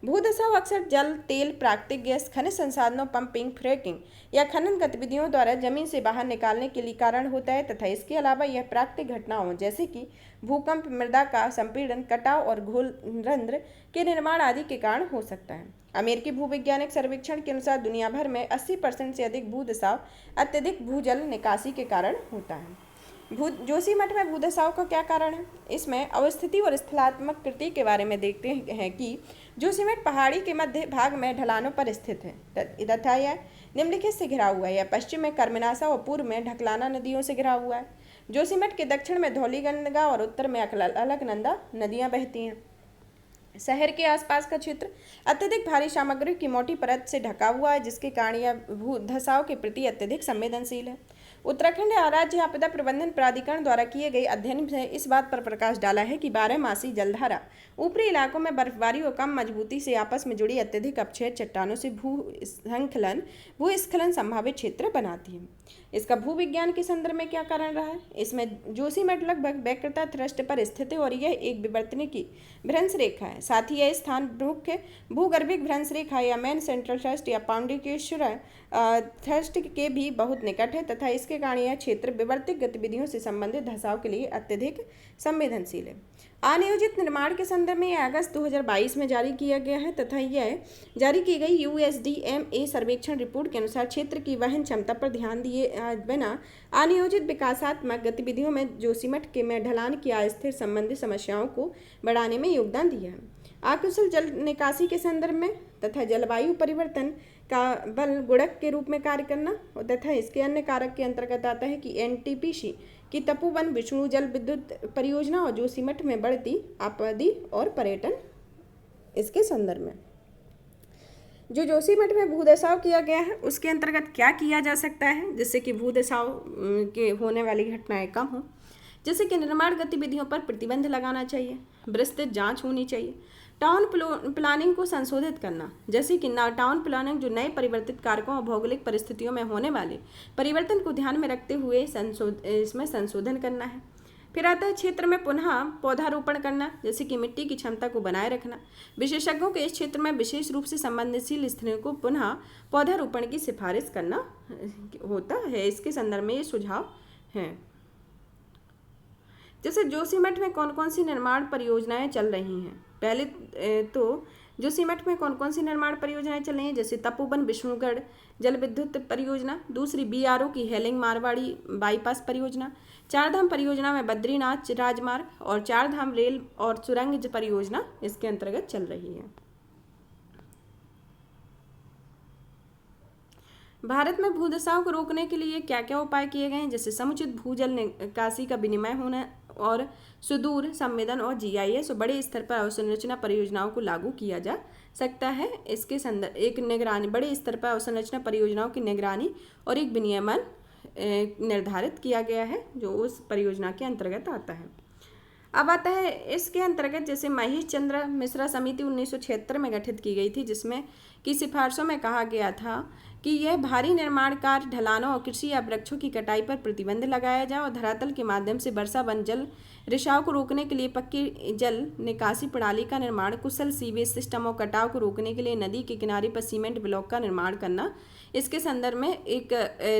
भूदशाव अक्सर जल, तेल, प्राकृतिक गैस, खनिज संसाधनों, पंपिंग, फ्रैकिंग या खनन गतिविधियों द्वारा जमीन से बाहर निकालने के लिए कारण होता है तथा इसके अलावा यह प्राकृतिक घटनाओं जैसे कि भूकंप, मृदा का संपीड़न, कटाव और घूर्णन के निर्माण आदि के कारण हो सकता है। अमेरिकी भूवैज्ञानिक सर्वेक्षण के अनुसार दुनिया भर में 80% से अधिक भूदशाव अत्यधिक भूजल निकासी के कारण होता है। जोशीमठ में भूदशाव का क्या कारण है, इसमें अवस्थिति और स्थलात्मक कृति के बारे में देखते हैं कि जोशीमठ पहाड़ी के मध्य भाग में ढलानों पर स्थित है तथा यह निम्नलिखित से घिरा हुआ है। यह पश्चिम में कर्मनासा और पूर्व में ढकलाना नदियों से घिरा हुआ है। जोशीमठ के दक्षिण में धौलीगंगा और उत्तर में अलकनंदा नदियां बहती हैं। शहर के आसपास का क्षेत्र अत्यधिक भारी सामग्री की मोटी परत से ढका हुआ है, जिसके कारण यह भू धसाव के प्रति अत्यधिक संवेदनशील है। उत्तराखंड राज्य आपदा प्रबंधन प्राधिकरण द्वारा किए गए अध्ययन से इस बात पर प्रकाश डाला है कि 12 मासी जलधारा ऊपरी इलाकों में बर्फबारी और कम मजबूती से आपस में जुड़ी अत्यधिक अपक्षय चट्टानों से भूस्खलन संभावित क्षेत्र बनाती है। इसका भूविज्ञान के संदर्भ में क्या कारण रहा है? इसमें जोशीमठ लगभग वक्रता थ्रस्ट पर स्थित है और यह एक विवर्तनिक की भ्रंश रेखा है। साथ ही यह स्थान मुख्य भूगर्भिक भ्रंश रेखा या मेन सेंट्रल थ्रस्ट या पाउंडिकेश्वर थ्रस्ट के भी बहुत निकट है तथा इसके कारण यह क्षेत्र विवर्तिक गतिविधियों से संबंधित धसाव के लिए अत्यधिक संवेदनशील है। अनियोजित निर्माण के संदर्भ में यह अगस्त 2022 में जारी किया गया है तथा यह जारी की गई USDMA सर्वेक्षण रिपोर्ट के अनुसार क्षेत्र की वहन क्षमता पर ध्यान दिए बिना अनियोजित विकासात्मक गतिविधियों में जोशीमठ के में ढलान की अस्थिर संबंधी समस्याओं को बढ़ाने में योगदान दिया है। अकुशल जल निकासी के संदर्भ में तथा जलवायु परिवर्तन का बल गुणक के रूप में कार्य करना तथा इसके अन्य कारक के अंतर्गत आता है कि NTPC की तपोवन विष्णु जल विद्युत परियोजना और जोशीमठ में बढ़ती आबादी और पर्यटन इसके संदर्भ में जो जोशीमठ में भूदसाव किया गया है उसके अंतर्गत क्या किया जा सकता है जिससे कि भूदसाव के होने वाली घटनाएं कम हों। जैसे कि निर्माण गतिविधियों पर प्रतिबंध लगाना चाहिए, विस्तृत जांच होनी चाहिए, टाउन प्लानिंग को संशोधित करना, जैसे कि टाउन प्लानिंग जो नए परिवर्तित कारकों और भौगोलिक परिस्थितियों में होने वाले परिवर्तन को ध्यान में रखते हुए इसमें संशोधन करना है। फिर आता है क्षेत्र में पुनः पौधारोपण करना, जैसे कि मिट्टी की क्षमता को बनाए रखना। विशेषज्ञों के इस क्षेत्र में विशेष रूप से संवेदनशील स्थितियों को पुनः पौधारोपण की सिफारिश करना होता है। इसके संदर्भ में ये सुझाव हैं। जैसे जोशीमठ में कौन कौन सी निर्माण परियोजनाएं चल रही हैं। पहले तो जोशीमठ में कौन कौन सी निर्माण परियोजनाएं चल रही हैं, जैसे तपोवन विष्णुगढ़ जल विद्युत परियोजना, दूसरी BRO की हेलिंग मारवाड़ी बाईपास परियोजना, चारधाम परियोजना में बद्रीनाथ राजमार्ग और चारधाम रेल और सुरंग परियोजना इसके अंतर्गत चल रही है। भारत में भूदसाव को रोकने के लिए क्या क्या उपाय किए गए हैं, जैसे समुचित भूजल निकासी का विनिमय होना और सुदूर संवेदन और GIS और बड़े स्तर पर अवसंरचना परियोजनाओं को लागू किया जा सकता है। इसके संदर्भ एक निगरानी बड़े स्तर पर अवसंरचना परियोजनाओं की निगरानी और एक विनियमन निर्धारित किया गया है जो उस परियोजना के अंतर्गत आता है। अब आता है इसके अंतर्गत जैसे महेश चंद्र मिश्रा समिति 1976 में गठित की गई थी, जिसमें की सिफारिशों में कहा गया था कि यह भारी निर्माण कार्य ढलानों और कृषि या वृक्षों की कटाई पर प्रतिबंध लगाया जाए और धरातल के माध्यम से वर्षा वन जल रिसाव को रोकने के लिए पक्की जल निकासी प्रणाली का निर्माण, कुशल सीवेज सिस्टम और कटाव को रोकने के लिए नदी के किनारे पर सीमेंट ब्लॉक का निर्माण करना इसके संदर्भ में एक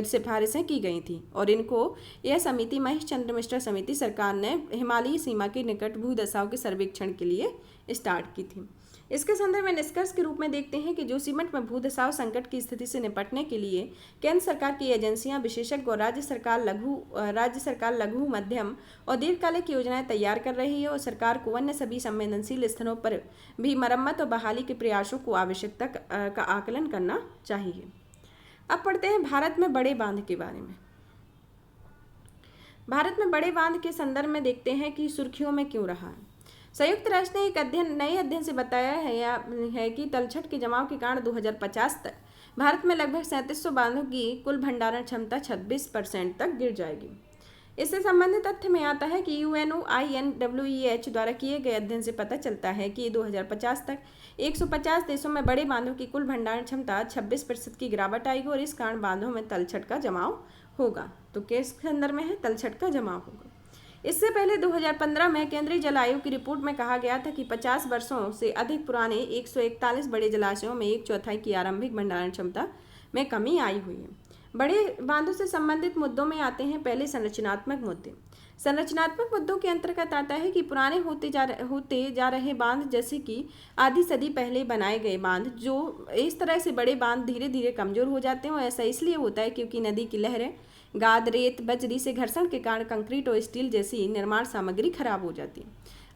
सिफारिशें की गई थी और इनको यह समिति महेश चंद्र मिश्रा समिति सरकार ने हिमालयी सीमा के निकट भूदसाव के सर्वेक्षण के लिए स्टार्ट की थी। इसके संदर्भ में निष्कर्ष के रूप में देखते हैं कि जोशीमठ में भूदसाव संकट की स्थिति से निपटने के लिए केंद्र सरकार की एजेंसियां, विशेषज्ञ और राज्य सरकार लघु मध्यम और दीर्घकालिक योजनाएं तैयार कर रही है और सरकार को अन्य सभी संवेदनशील स्थलों पर भी मरम्मत और बहाली के प्रयासों को आवश्यकता का आकलन करना चाहिए। अब पढ़ते हैं भारत में बड़े बांध के बारे में। भारत में बड़े बांध के संदर्भ में देखते हैं कि सुर्खियों में क्यों रहा है। संयुक्त राष्ट्र ने एक नए अध्ययन से बताया है कि तलछट के जमाव के कारण 2050 तक भारत में लगभग 3700 बांधों की कुल भंडारण क्षमता 26% तक गिर जाएगी। इससे संबंधित तथ्य में आता है कि UNOINWEH द्वारा किए गए अध्ययन से पता चलता है कि 2050 तक 150 देशों में बड़े बांधों की कुल भंडारण क्षमता 26% की गिरावट आएगी और इस कारण बांधों में तलछट का जमाव होगा। तो किस संदर्भ में है? तलछट का जमाव होगा। इससे पहले 2015 में केंद्रीय जल आयोग की रिपोर्ट में कहा गया था कि 50 वर्षों से अधिक पुराने 141 बड़े जलाशयों में 1/4 की आरंभिक भंडारण क्षमता में कमी आई हुई है। बड़े बांधों से संबंधित मुद्दों में आते हैं पहले संरचनात्मक मुद्दे। संरचनात्मक मुद्दों के अंतर्गत आता है कि पुराने होते जा रहे बांध, जैसे कि आधी सदी पहले बनाए गए बांध, जो इस तरह से बड़े बांध धीरे धीरे कमजोर हो जाते हैं और ऐसा इसलिए होता है क्योंकि नदी की लहरें, गाद, रेत, बजरी से घर्षण के कारण कंक्रीट और स्टील जैसी निर्माण सामग्री खराब हो जाती है।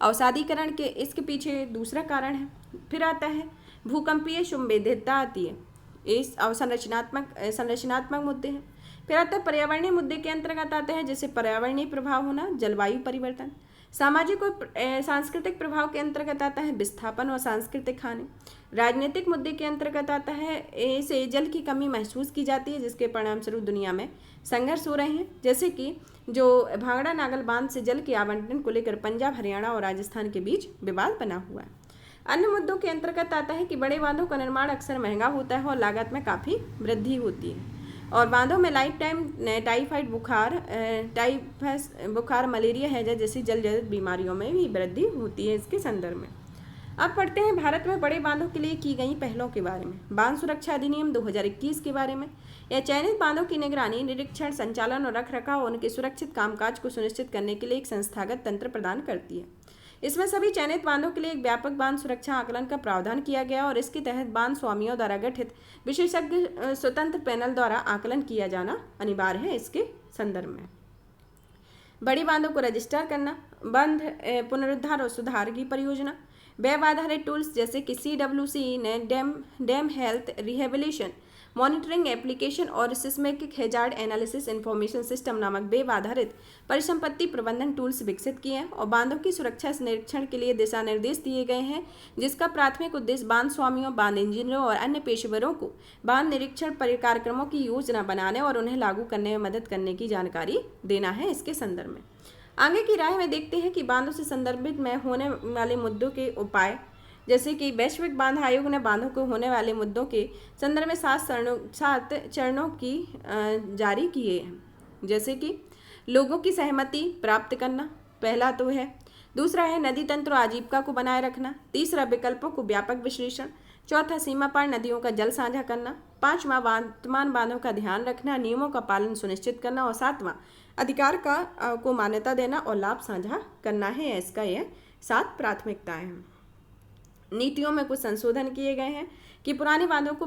अवसादीकरण के इसके पीछे दूसरा कारण है। फिर आता है भूकंपीय संवेदनशीलता आती है। इस संरचनात्मक मुद्दे हैं। फिर आता है पर्यावरणीय मुद्दे के अंतर्गत आते हैं जैसे पर्यावरणीय प्रभाव होना, जलवायु परिवर्तन। सामाजिक और सांस्कृतिक प्रभाव के अंतर्गत आता है विस्थापन और सांस्कृतिक हानि। राजनीतिक मुद्दे के अंतर्गत आता है इसे जल की कमी महसूस की जाती है जिसके परिणामस्वरूप दुनिया में संघर्ष हो रहे हैं, जैसे कि जो भांगड़ा नागल बांध से जल के आवंटन को लेकर पंजाब, हरियाणा और राजस्थान के बीच विवाद बना हुआ है। अन्य मुद्दों के अंतर्गत आता है कि बड़े बांधों का निर्माण अक्सर महंगा होता है और लागत में काफ़ी वृद्धि होती है, और बांधों में लाइफ टाइम टाइफाइड बुखार, टाइफस बुखार, मलेरिया हैजा जैसी जल जनित बीमारियों में भी वृद्धि होती है इसके संदर्भ में। अब पढ़ते हैं भारत में बड़े बांधों के लिए की गई पहलों के बारे में। बांध सुरक्षा अधिनियम 2021 के बारे में। यह चयनित बांधों की निगरानी, निरीक्षण, संचालन और रखरखाव और उनके सुरक्षित कामकाज को सुनिश्चित करने के लिए एक संस्थागत तंत्र प्रदान करती है। इसमें सभी चयनित बांधों के लिए एक व्यापक बांध सुरक्षा आकलन का प्रावधान किया गया और इसके तहत बांध स्वामियों द्वारा गठित विशेषज्ञ स्वतंत्र पैनल द्वारा आकलन किया जाना अनिवार्य है इसके संदर्भ में। बड़ी बांधों को रजिस्टर करना, बांध पुनरुद्धार और सुधार की परियोजना, वेब आधारित टूल्स जैसे कि CWC ने dam health rehabilitation monitoring application और seismic hazard analysis information system नामक वेब आधारित परिसंपत्ति प्रबंधन टूल्स विकसित किए हैं और बांधों की सुरक्षा निरीक्षण के लिए दिशा निर्देश दिए गए हैं, जिसका प्राथमिक उद्देश्य बांध स्वामियों, बांध इंजीनियरों और अन्य पेशेवरों को बांध निरीक्षण कार्यक्रमों की योजना बनाने और उन्हें लागू करने में मदद करने की जानकारी देना है इसके संदर्भ में। आगे की राय में देखते हैं कि बांधों से संदर्भित में होने वाले मुद्दों के उपाय, जैसे कि वैश्विक बांध आयोग ने बांधों को होने वाले मुद्दों के संदर्भ में 7 चरणों की जारी किए हैं, जैसे कि लोगों की सहमति प्राप्त करना पहला तो है, दूसरा है नदी तंत्र आजीविका को बनाए रखना, तीसरा विकल्पों को व्यापक विश्लेषण, चौथा सीमा पार नदियों का जल साझा करना, पांचवा वर्तमान बांधों का ध्यान रखना, नियमों का पालन सुनिश्चित करना और सातवां अधिकार को मान्यता देना और लाभ साझा करना है। इसका यह 7 प्राथमिकताएं हैं। नीतियों में कुछ संशोधन किए गए हैं कि पुराने बांधों को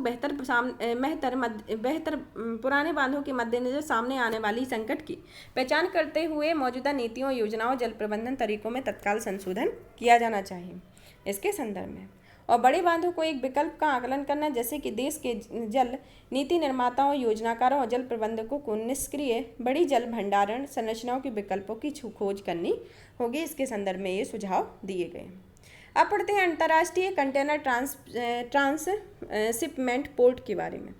पुराने बांधों के मद्देनजर सामने आने वाली संकट की पहचान करते हुए मौजूदा नीतियों, योजनाओं, जल प्रबंधन तरीकों में तत्काल संशोधन किया जाना चाहिए इसके संदर्भ में। और बड़े बांधों को एक विकल्प का आकलन करना, जैसे कि देश के जल नीति निर्माताओं, योजनाकारों और जल प्रबंधकों को निष्क्रिय बड़ी जल भंडारण संरचनाओं के विकल्पों की खोज करनी होगी। इसके संदर्भ में ये सुझाव दिए गए। अब पढ़ते हैं अंतर्राष्ट्रीय कंटेनर ट्रांसशिपमेंट पोर्ट के बारे में।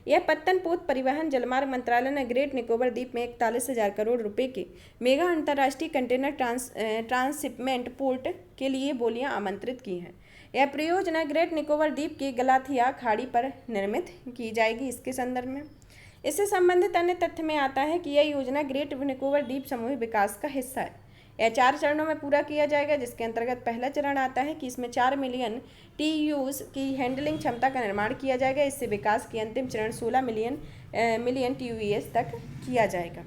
यह पत्तन पोत परिवहन जलमार्ग मंत्रालय ने ग्रेट निकोबार द्वीप में 41,000 करोड़ रुपए के मेगा अंतर्राष्ट्रीय कंटेनर ट्रांसशिपमेंट पोर्ट के लिए बोलियां आमंत्रित की हैं। यह परियोजना ग्रेट निकोबार द्वीप के गलाथिया खाड़ी पर निर्मित की जाएगी इसके संदर्भ में। इससे संबंधित अन्य तथ्य में आता है कि यह योजना ग्रेट निकोबार द्वीप समूह विकास का हिस्सा है। यह 4 चरणों में पूरा किया जाएगा, जिसके अंतर्गत पहला चरण आता है कि इसमें 4 मिलियन TEUs की हैंडलिंग क्षमता का निर्माण किया जाएगा। इससे विकास की अंतिम चरण 16 मिलियन TEUs तक किया जाएगा।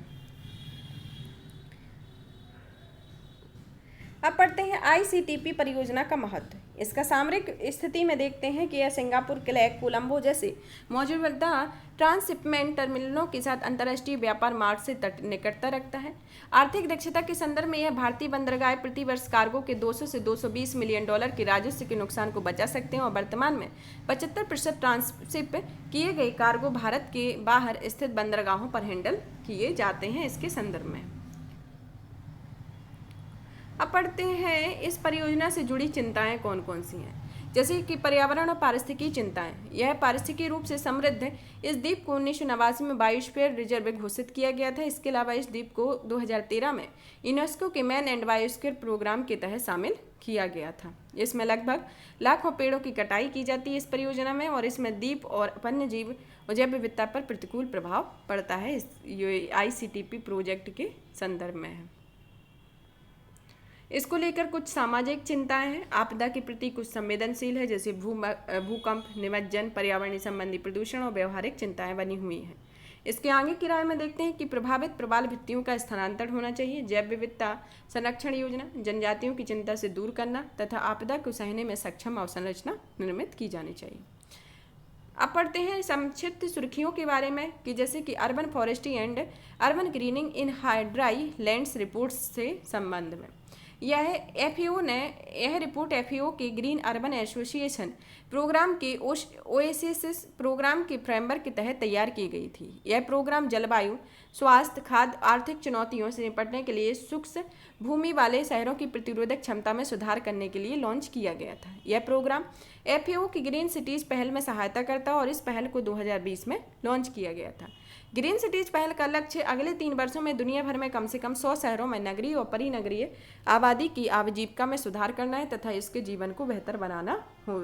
अब पढ़ते हैं ICTP परियोजना का महत्व। इसका सामरिक स्थिति में देखते हैं कि यह सिंगापुर, क्लेक, कोलंबो जैसे मौजूदा ट्रांसशिपमेंट टर्मिनलों के साथ अंतर्राष्ट्रीय व्यापार मार्ग से निकटता रखता है। आर्थिक दक्षता के संदर्भ में यह भारतीय बंदरगाह प्रति वर्ष कार्गो के 200 से 220 मिलियन डॉलर के राजस्व के नुकसान को बचा सकते हैं और वर्तमान में 75% ट्रांसशिप किए गए कार्गो भारत के बाहर स्थित बंदरगाहों पर हैंडल किए जाते हैं इसके संदर्भ में। अब पढ़ते हैं इस परियोजना से जुड़ी चिंताएं कौन कौन सी हैं, जैसे कि पर्यावरण और पारिस्थितिकी चिंताएं। यह पारिस्थितिकी रूप से समृद्ध इस द्वीप को 1989 में बायोस्फीयर रिजर्व घोषित किया गया था। इसके अलावा इस द्वीप को 2013 में यूनेस्को के मैन एंड बायोस्फीयर प्रोग्राम के तहत शामिल किया गया था। इसमें लगभग लाखों पेड़ों की कटाई की जाती है इस परियोजना में, और इसमें द्वीप और वन्य जीव और जैव विविधता पर प्रतिकूल प्रभाव पड़ता है। इस ICTP प्रोजेक्ट के संदर्भ में है। इसको लेकर कुछ सामाजिक चिंताएं हैं। आपदा के प्रति कुछ संवेदनशील है, जैसे भूकंप, निमज्जन, पर्यावरणीय संबंधी प्रदूषण और व्यवहारिक चिंताएं बनी हुई हैं। इसके आगे की राय में देखते हैं कि प्रभावित प्रवाल भित्तियों का स्थानांतरण होना चाहिए, जैव विविधता संरक्षण योजना, जनजातियों की चिंता से दूर करना तथा आपदा को सहने में सक्षम अवसंरचना निर्मित की जानी चाहिए। अब पढ़ते हैं संक्षिप्त सुर्खियों के बारे में कि जैसे कि urban forestry and urban grinning in dry lands reports से संबंध में। यह रिपोर्ट एफएओ के ग्रीन अर्बन एसोसिएशन प्रोग्राम के ओएसिस प्रोग्राम के फ्रेमवर्क के तहत तैयार की गई थी। यह प्रोग्राम जलवायु, स्वास्थ्य, खाद्य, आर्थिक चुनौतियों से निपटने के लिए शुष्क भूमि वाले शहरों की प्रतिरोधक क्षमता में सुधार करने के लिए लॉन्च किया गया था। यह प्रोग्राम एफएओ की ग्रीन सिटीज पहल में सहायता करता और इस पहल को 2020 में लॉन्च किया गया था। ग्रीन सिटीज पहल का लक्ष्य अगले 3 वर्षों में दुनिया भर में कम से कम 100 शहरों में नगरीय और परिनगरीय आबादी की आजीविका में सुधार करना है तथा इसके जीवन को बेहतर बनाना हो।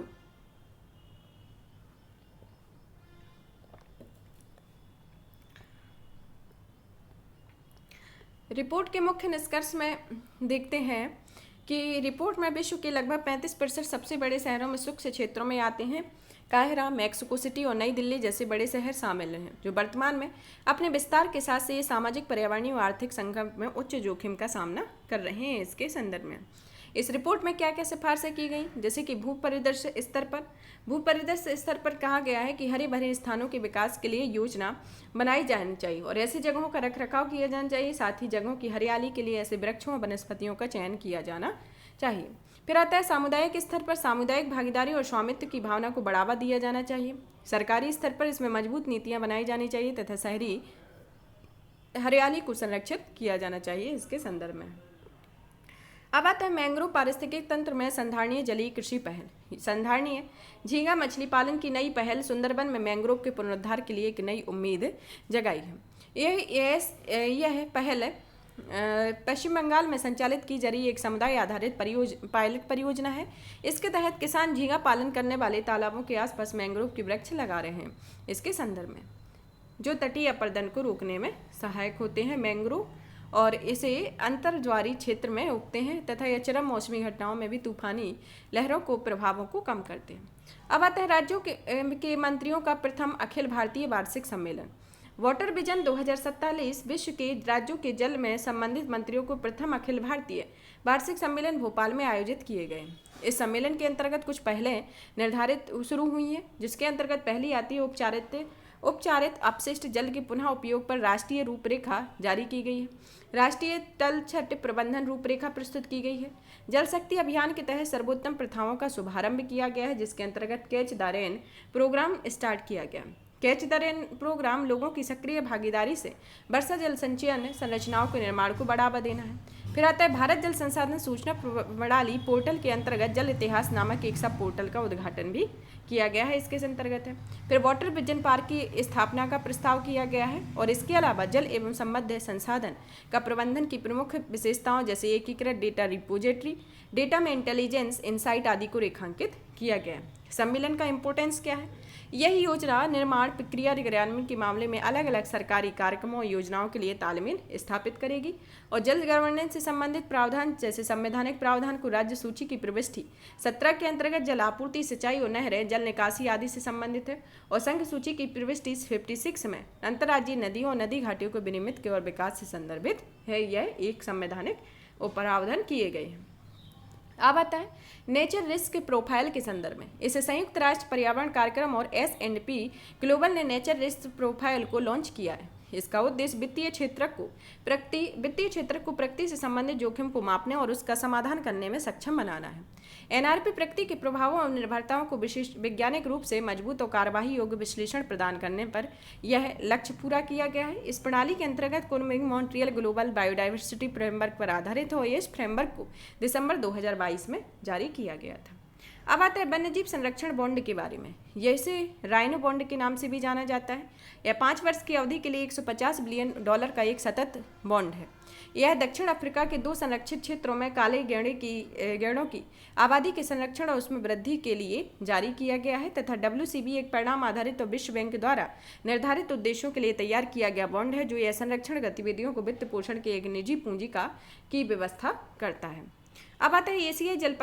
रिपोर्ट के मुख्य निष्कर्ष में देखते हैं कि रिपोर्ट में विश्व के लगभग 35% सबसे बड़े शहरों में शुष्क क्षेत्रों में आते हैं। काहिरा, मैक्सिको सिटी और नई दिल्ली जैसे बड़े शहर शामिल हैं, जो वर्तमान में अपने विस्तार के साथ से ये सामाजिक, पर्यावरणीय और आर्थिक संकट में उच्च जोखिम का सामना कर रहे हैं। इसके संदर्भ में इस रिपोर्ट में क्या क्या सिफारिशें की गई, जैसे कि भूपरिदृश्य स्तर पर कहा गया है कि हरे भरे स्थानों के विकास के लिए योजना बनाई जानी चाहिए और ऐसी जगहों का रखरखाव किया जाना चाहिए। साथ ही जगहों की हरियाली के लिए ऐसे वृक्षों और वनस्पतियों का चयन किया जाना चाहिए। फिर आता है सामुदायिक स्तर पर सामुदायिक भागीदारी और स्वामित्व की भावना को बढ़ावा दिया जाना चाहिए। सरकारी स्तर पर इसमें मजबूत नीतियां बनाई जानी चाहिए तथा शहरी हरियाली को संरक्षित किया जाना चाहिए। इसके संदर्भ में अब आता है मैंग्रोव पारिस्थितिक तंत्र में संधारणीय जलीय कृषि पहल। संधारणीय झींगा मछली पालन की नई पहल सुंदरबन में मैंग्रोव के पुनरुद्धार के लिए एक नई उम्मीद जगाई है। यह पहल पश्चिम बंगाल में संचालित की जा रही एक समुदाय आधारित पायलट परियोजना है। इसके तहत किसान झींगा पालन करने वाले तालाबों के आसपास मैंग्रोव के वृक्ष लगा रहे हैं। इसके संदर्भ में जो तटीय अपरदन को रोकने में सहायक होते हैं मैंग्रोव और इसे अंतर्ज्वारीय क्षेत्र में उगते हैं तथा यह चरम मौसमी घटनाओं में भी तूफानी लहरों को प्रभावों को कम करते हैं। अब आता है राज्यों के मंत्रियों का प्रथम अखिल भारतीय वार्षिक सम्मेलन। वाटर विजन 2047 विश्व के राज्यों के जल में संबंधित मंत्रियों को प्रथम अखिल भारतीय वार्षिक सम्मेलन भोपाल में आयोजित किए गए। इस सम्मेलन के अंतर्गत कुछ पहलें निर्धारित शुरू हुई हैं, जिसके अंतर्गत पहली आती है उपचारित अपशिष्ट जल के पुनः उपयोग पर राष्ट्रीय रूपरेखा जारी की गई है। राष्ट्रीय तलछट प्रबंधन रूपरेखा प्रस्तुत की गई है। जल शक्ति अभियान के तहत सर्वोत्तम प्रथाओं का शुभारंभ किया गया है, जिसके अंतर्गत catch the rain programme start किया गया। कैच द रेन प्रोग्राम लोगों की सक्रिय भागीदारी से वर्षा जल संचयन संरचनाओं के निर्माण को बढ़ावा देना है। फिर आता है भारत जल संसाधन सूचना प्रणाली पोर्टल के अंतर्गत जल इतिहास नामक एक सब पोर्टल का उद्घाटन भी किया गया है। इसके अंतर्गत है फिर वाटर विजन पार्क की स्थापना का प्रस्ताव किया गया है और इसके अलावा जल एवं संबद्ध संसाधन का प्रबंधन की प्रमुख विशेषताओं जैसे एकीकृत डेटा रिपोजिटरी, डेटा में इंटेलिजेंस, इनसाइट आदि को रेखांकित किया गया है। सम्मेलन का इम्पोर्टेंस क्या है? यही योजना निर्माण प्रक्रिया क्रियान्वयन के मामले में अलग अलग सरकारी कार्यक्रमों और योजनाओं के लिए तालमेल स्थापित करेगी और जल गवर्नेंस से संबंधित प्रावधान जैसे संवैधानिक प्रावधान को राज्य सूची की प्रविष्टि 17 के अंतर्गत जल आपूर्ति, सिंचाई और नहरें, जल निकासी आदि से संबंधित है और संघ सूची की प्रविष्टि 56 में अंतर्राज्यीय नदियों और नदी घाटियों को विनियमित के और विकास से संदर्भित है। यह एक संवैधानिक प्रावधान किए गए हैं। अब आता है नेचर रिस्क प्रोफाइल के संदर्भ में। इसे संयुक्त राष्ट्र पर्यावरण कार्यक्रम और S&P ग्लोबल ने नेचर रिस्क प्रोफाइल को लॉन्च किया है। इसका उद्देश्य वित्तीय क्षेत्र को प्रकृति से संबंधित जोखिम को मापने और उसका समाधान करने में सक्षम बनाना है। NRP प्रकृति के प्रभावों और निर्भरताओं को विशिष्ट वैज्ञानिक रूप से मजबूत और कार्यवाही योग्य विश्लेषण प्रदान करने पर यह लक्ष्य पूरा किया गया है। इस प्रणाली के अंतर्गत Kunming Montreal global biodiversity framework पर आधारित हो। इस फ्रेमवर्क को दिसंबर 2022 में जारी किया गया था। अब आता है वन्यजीव संरक्षण बॉन्ड के बारे में। यह इसे राइनो बॉन्ड के नाम से भी जाना जाता है। यह 5 वर्ष की अवधि के लिए $150 बिलियन का एक सतत बॉन्ड है। यह दक्षिण अफ्रीका के 2 संरक्षित क्षेत्रों में काले गैंडों की आबादी के संरक्षण और उसमें वृद्धि के लिए जारी किया गया है तथा WCB एक परिणाम आधारित और विश्व बैंक द्वारा निर्धारित उद्देश्यों के लिए तैयार किया गया बॉन्ड है, जो यह संरक्षण गतिविधियों को वित्त पोषण के एक निजी पूंजी की व्यवस्था करता है। अब आता है एशियाई जल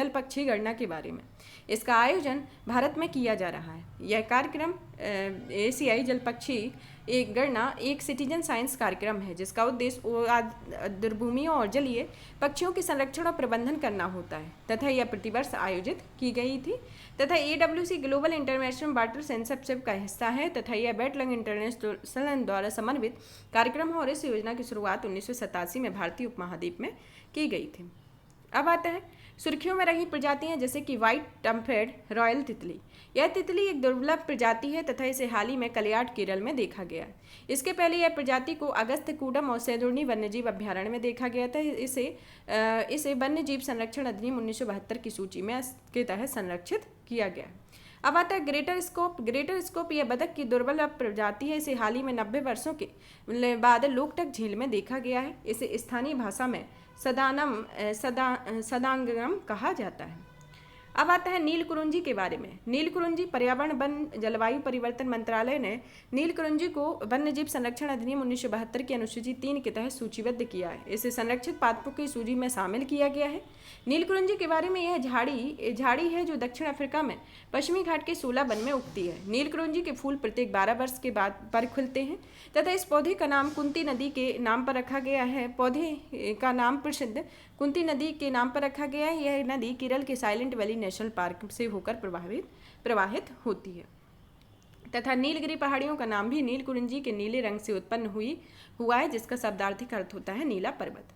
पक्षी गणना के बारे में। इसका आयोजन भारत में किया जा रहा है। यह कार्यक्रम एशियाई जलपक्षी एक गणना एक सिटीजन साइंस कार्यक्रम है जिसका उद्देश्य दुर्भूमियों और जलीय पक्षियों के संरक्षण और प्रबंधन करना होता है तथा यह प्रतिवर्ष आयोजित की गई थी तथा AWC global international water censorship का हिस्सा है तथा यह बैटलंग इंटरनेशनल द्वारा समन्वित कार्यक्रम है और इस योजना की शुरुआत 1987 में भारतीय उपमहाद्वीप में की गई थी। अब आता है सुर्खियों में रही प्रजातियां जैसे कि व्हाइट टम्पेड रॉयल तितली। यह तितली एक दुर्लभ प्रजाति है तथा इसे हाल ही में कलियाट केरल में देखा गया। इसके पहले यह प्रजाति को अगस्त्यकूडम और सैदुर्नी वन्यजीव अभ्यारण्य में देखा गया था। इसे वन्यजीव संरक्षण अधिनियम 1972 की सूची में के तहत संरक्षित किया गया। अब आता है ग्रेटर स्कोप। ग्रेटर स्कोप यह बतख की दुर्लभ प्रजाति है। इसे हाल ही में 90 वर्षों के बाद लोकटक झील में देखा गया है। इसे स्थानीय भाषा में सदांगम कहा जाता है। अब आता है नीलकुरुंजी के बारे में। नीलकुरुंजी पर्यावरण वन जलवायु परिवर्तन मंत्रालय ने नीलकुरुंजी को वन्यजीव संरक्षण अधिनियम 1972 की अनुसूची 3 के तहत सूचीबद्ध किया है। इसे संरक्षित पादपों की सूची में शामिल किया गया है। नीलकुरुंजी के बारे में यह झाड़ी है जो दक्षिण अफ्रीका में पश्चिमी घाट के सोला वन में उगती है। नीलकुरुंजी के फूल प्रत्येक 12 वर्ष के बाद पर खुलते हैं तथा इस पौधे का नाम कुंती नदी के नाम पर रखा गया है। पौधे का नाम प्रसिद्ध कुंती नदी के नाम पर रखा गया है। यह नदी केरल के साइलेंट वैली नेशनल पार्क से होकर प्रवाहित होती है तथा नीलगिरी पहाड़ियों का नाम भी नीलकुरुंजी के नीले रंग से उत्पन्न हुआ है जिसका शब्दार्थिक अर्थ होता है नीला पर्वत।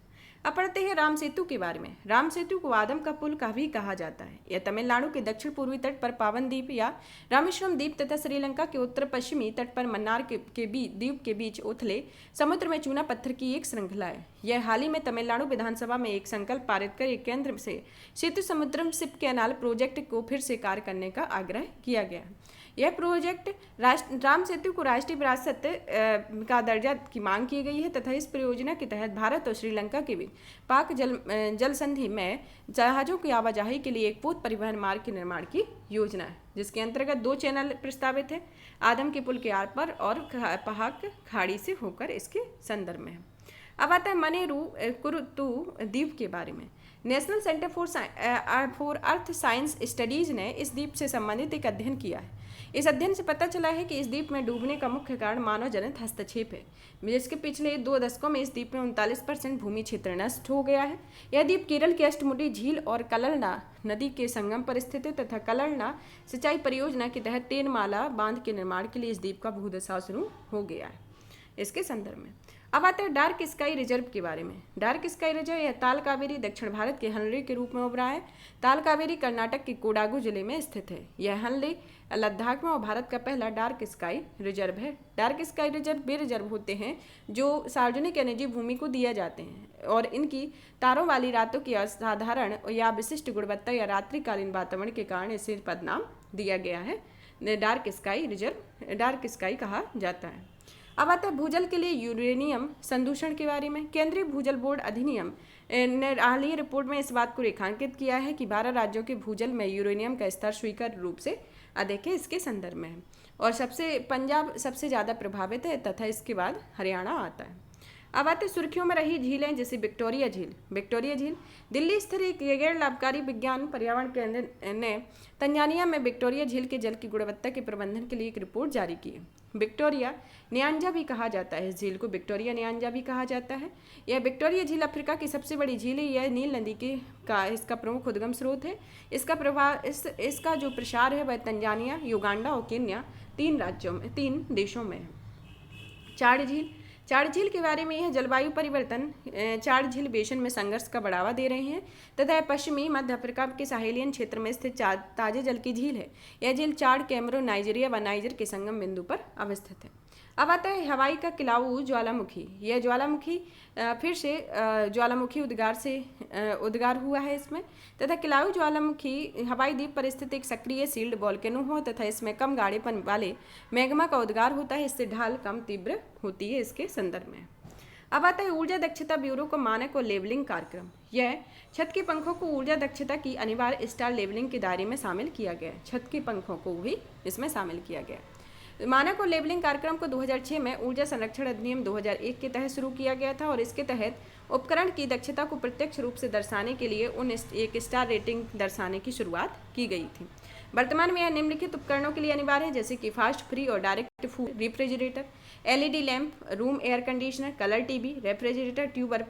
अब पढ़ते हैं राम सेतु के बारे में। राम सेतु को आदम का पुल का भी कहा जाता है। यह तमिलनाडु के दक्षिण पूर्वी तट पर पावन द्वीप या रामेश्वरम द्वीप तथा श्रीलंका के उत्तर पश्चिमी तट पर मन्नार द्वीप के बीच उथले समुद्र में चूना पत्थर की एक श्रृंखला है। यह हाल ही में तमिलनाडु विधानसभा में एक संकल्प पारित कर एक केंद्र से सेतु समुद्रम शिप कैनाल प्रोजेक्ट को फिर से कार्य करने का आग्रह किया गया। यह प्रोजेक्ट राम सेतु को राष्ट्रीय विरासत का दर्जा की मांग की गई है तथा इस परियोजना के तहत भारत और श्रीलंका के बीच पाक जल संधि में जहाज़ों की आवाजाही के लिए एक पोत परिवहन मार्ग के निर्माण की योजना है जिसके अंतर्गत 2 चैनल प्रस्तावित है। आदम के पुल के आर पर और पहाक खाड़ी से होकर इसके संदर्भ में है। अब आता है मनेरू कुरुतु द्वीप के बारे में। National centre for earth science studies ने इस द्वीप से संबंधित एक अध्ययन किया है। इस अध्ययन से पता चला है कि इस द्वीप में डूबने का मुख्य कारण मानव जनित हस्तक्षेप है जिसके पिछले 2 दशकों में इस द्वीप में 39% भूमि क्षेत्र नष्ट हो गया है। यह द्वीप केरल की अष्टमुडी झील और कलरना नदी के संगम पर स्थित है तथा कलरना सिंचाई परियोजना के तहत तेनमाला बांध के निर्माण के लिए इस द्वीप का भूदशाव शुरू हो गया है इसके संदर्भ में। अब आते हैं डार्क स्काई रिजर्व के बारे में। डार्क स्काई रिजर्व यह ताल कावेरी दक्षिण भारत के हनले के रूप में उभरा है। ताल कावेरी कर्नाटक के कोडागु जिले में स्थित है। यह हनले लद्दाख में और भारत का पहला डार्क स्काई रिजर्व है। डार्क स्काई रिजर्व वे रिजर्व होते हैं जो सार्वजनिक या निजी भूमि को दिए जाते हैं और इनकी तारों वाली रातों की असाधारण या विशिष्ट गुणवत्ता या रात्रिकालीन वातावरण के कारण इसे पदनाम दिया गया है। Dark sky reserve dark sky कहा जाता है। अब आता है भूजल के लिए यूरेनियम संदूषण के बारे में। केंद्रीय भूजल बोर्ड अधिनियम ने हालिया रिपोर्ट में इस बात को रेखांकित किया है कि 12 राज्यों के भूजल में यूरेनियम का स्तर स्वीकार्य रूप से अधिक है इसके संदर्भ में है और पंजाब सबसे ज़्यादा प्रभावित है तथा इसके बाद हरियाणा आता है। अब आते सुर्खियों में रही झीलें जैसे विक्टोरिया झील। विक्टोरिया झील दिल्ली स्थित एक गैर लाभकारी विज्ञान पर्यावरण केंद्र ने तंजानिया में विक्टोरिया झील के जल की गुणवत्ता के प्रबंधन के लिए एक रिपोर्ट जारी की है। विक्टोरिया न्यांजा भी कहा जाता है। इस झील को विक्टोरिया न्यांजा भी कहा जाता है। यह विक्टोरिया झील अफ्रीका की सबसे बड़ी झील है। यह नील नदी इसका प्रमुख उद्गम स्रोत है। इसका जो प्रसार है वह तंजानिया, युगांडा और केन्या 3 देशों में है। चाड़ झील के बारे में यह जलवायु परिवर्तन चाड़ झील बेसिन में संघर्ष का बढ़ावा दे रहे हैं तथा पश्चिमी मध्य अफ्रीका के साहेलियन क्षेत्र में स्थित ताजे जल की झील है। यह झील चाड, कैमरून, नाइजीरिया व नाइजर के संगम बिंदु पर अवस्थित है। अब आता है हवाई का किलाऊ ज्वालामुखी। यह ज्वालामुखी फिर से ज्वालामुखी उद्गार हुआ है इसमें तथा किलाऊ ज्वालामुखी हवाई द्वीप पर स्थित एक सक्रिय सील्ड वॉल्केनो हो तथा इसमें कम गाढ़ेपन वाले मैग्मा का उद्गार होता है। इससे ढाल कम तीव्र होती है इसके संदर्भ में। अब आता है ऊर्जा दक्षता ब्यूरो का मानक और लेवलिंग कार्यक्रम। यह छत के पंखों को ऊर्जा दक्षता की अनिवार्य स्टार लेवलिंग के दायरे में शामिल किया गया। छत के पंखों को भी इसमें शामिल किया गया। मानक और लेबलिंग कार्यक्रम को 2006 में ऊर्जा संरक्षण अधिनियम 2001 के तहत शुरू किया गया था और इसके तहत उपकरण की दक्षता को प्रत्यक्ष रूप से दर्शाने के लिए एक स्टार रेटिंग दर्शाने की शुरुआत की गई थी। वर्तमान में यह निम्नलिखित उपकरणों के लिए अनिवार्य है, जैसे कि फास्ट, फ्री और direct food refrigerator, LED lamp, room air conditioner, colour TV, refrigerator, tube और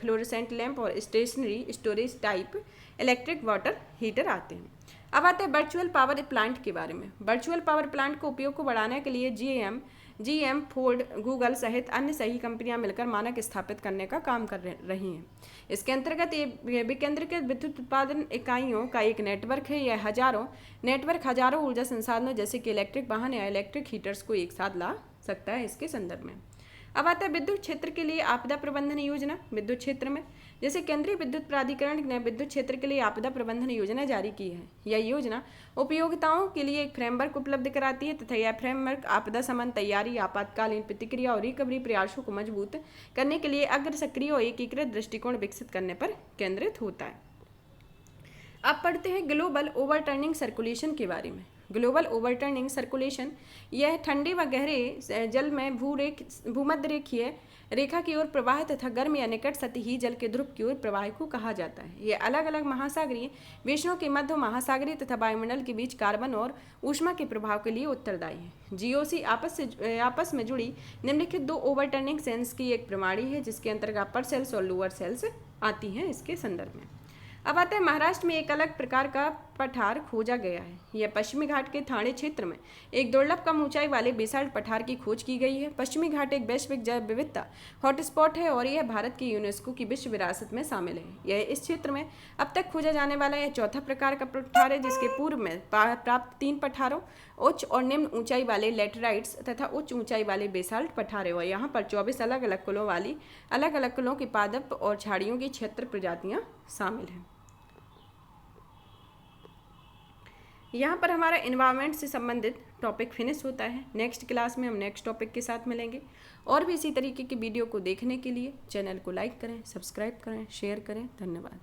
फ्लोरेसेंट लैंप और stationary storage type electric water heater आते हैं। अब आते हैं वर्चुअल पावर प्लांट के बारे में। वर्चुअल पावर प्लांट को उपयोग को बढ़ाने के लिए जीएम, फोर्ड, गूगल सहित अन्य सही कंपनियां मिलकर मानक स्थापित करने का काम कर रही हैं। इसके अंतर्गत ये विकेंद्रीकृत विद्युत उत्पादन इकाइयों का एक नेटवर्क है। यह हजारों ऊर्जा संसाधनों जैसे कि इलेक्ट्रिक वाहन या इलेक्ट्रिक हीटर्स को एक साथ ला सकता है इसके संदर्भ में। अब आता है विद्युत क्षेत्र के लिए आपदा प्रबंधन योजना। विद्युत क्षेत्र में जैसे केंद्रीय विद्युत प्राधिकरण ने विद्युत क्षेत्र के लिए आपदा प्रबंधन योजना जारी की है। यह योजना उपयोगिताओं के लिए एक फ्रेमवर्क उपलब्ध कराती है तथा यह फ्रेमवर्क आपदा संबंध तैयारी, आपातकालीन प्रतिक्रिया और रिकवरी प्रयासों को मजबूत करने के लिए अग्र सक्रिय और एकीकृत दृष्टिकोण विकसित करने पर केंद्रित होता है। अब पढ़ते हैं ग्लोबल ओवरटर्निंग सर्कुलेशन के बारे में। ग्लोबल ओवरटर्निंग सर्कुलेशन यह ठंडे व गहरे जल में भूमध्य रेखीय रेखा की ओर प्रवाह तथा गर्म या निकट सतही जल के ध्रुव की ओर प्रवाह को कहा जाता है। यह अलग अलग महासागरीय वेशों के मध्य महासागरीय तथा वायुमंडल के बीच कार्बन और ऊष्मा के प्रभाव के लिए उत्तरदायी है। जीओसी आपस में जुड़ी निम्नलिखित दो ओवरटर्निंग सेल्स की एक प्रणाली है, जिसके अंतर्गत अपर सेल्स और लोअर सेल्स आती हैं इसके संदर्भ में। अब आता है महाराष्ट्र में एक अलग प्रकार का पठार खोजा गया है। यह पश्चिमी घाट के ठाणे क्षेत्र में एक दुर्लभ कम ऊंचाई वाले बेसाल्ट पठार की खोज की गई है। पश्चिमी घाट एक वैश्विक जैव विविधता हॉटस्पॉट है और यह भारत की यूनेस्को की विश्व विरासत में शामिल है। यह इस क्षेत्र में अब तक खोजा जाने वाला यह चौथा प्रकार का पठार है, जिसके पूर्व में प्राप्त 3 पठारों उच्च और निम्न ऊंचाई वाले लेटराइट्स तथा उच्च ऊंचाई वाले बेसाल्ट पठार है और यहाँ पर 24 अलग अलग कुलों की पादप और झाड़ियों की 76 प्रजातियाँ शामिल हैं। यहाँ पर हमारा एनवायरनमेंट से संबंधित टॉपिक फिनिश होता है। नेक्स्ट क्लास में हम नेक्स्ट टॉपिक के साथ मिलेंगे। और भी इसी तरीके की वीडियो को देखने के लिए चैनल को लाइक करें, सब्सक्राइब करें, शेयर करें। धन्यवाद।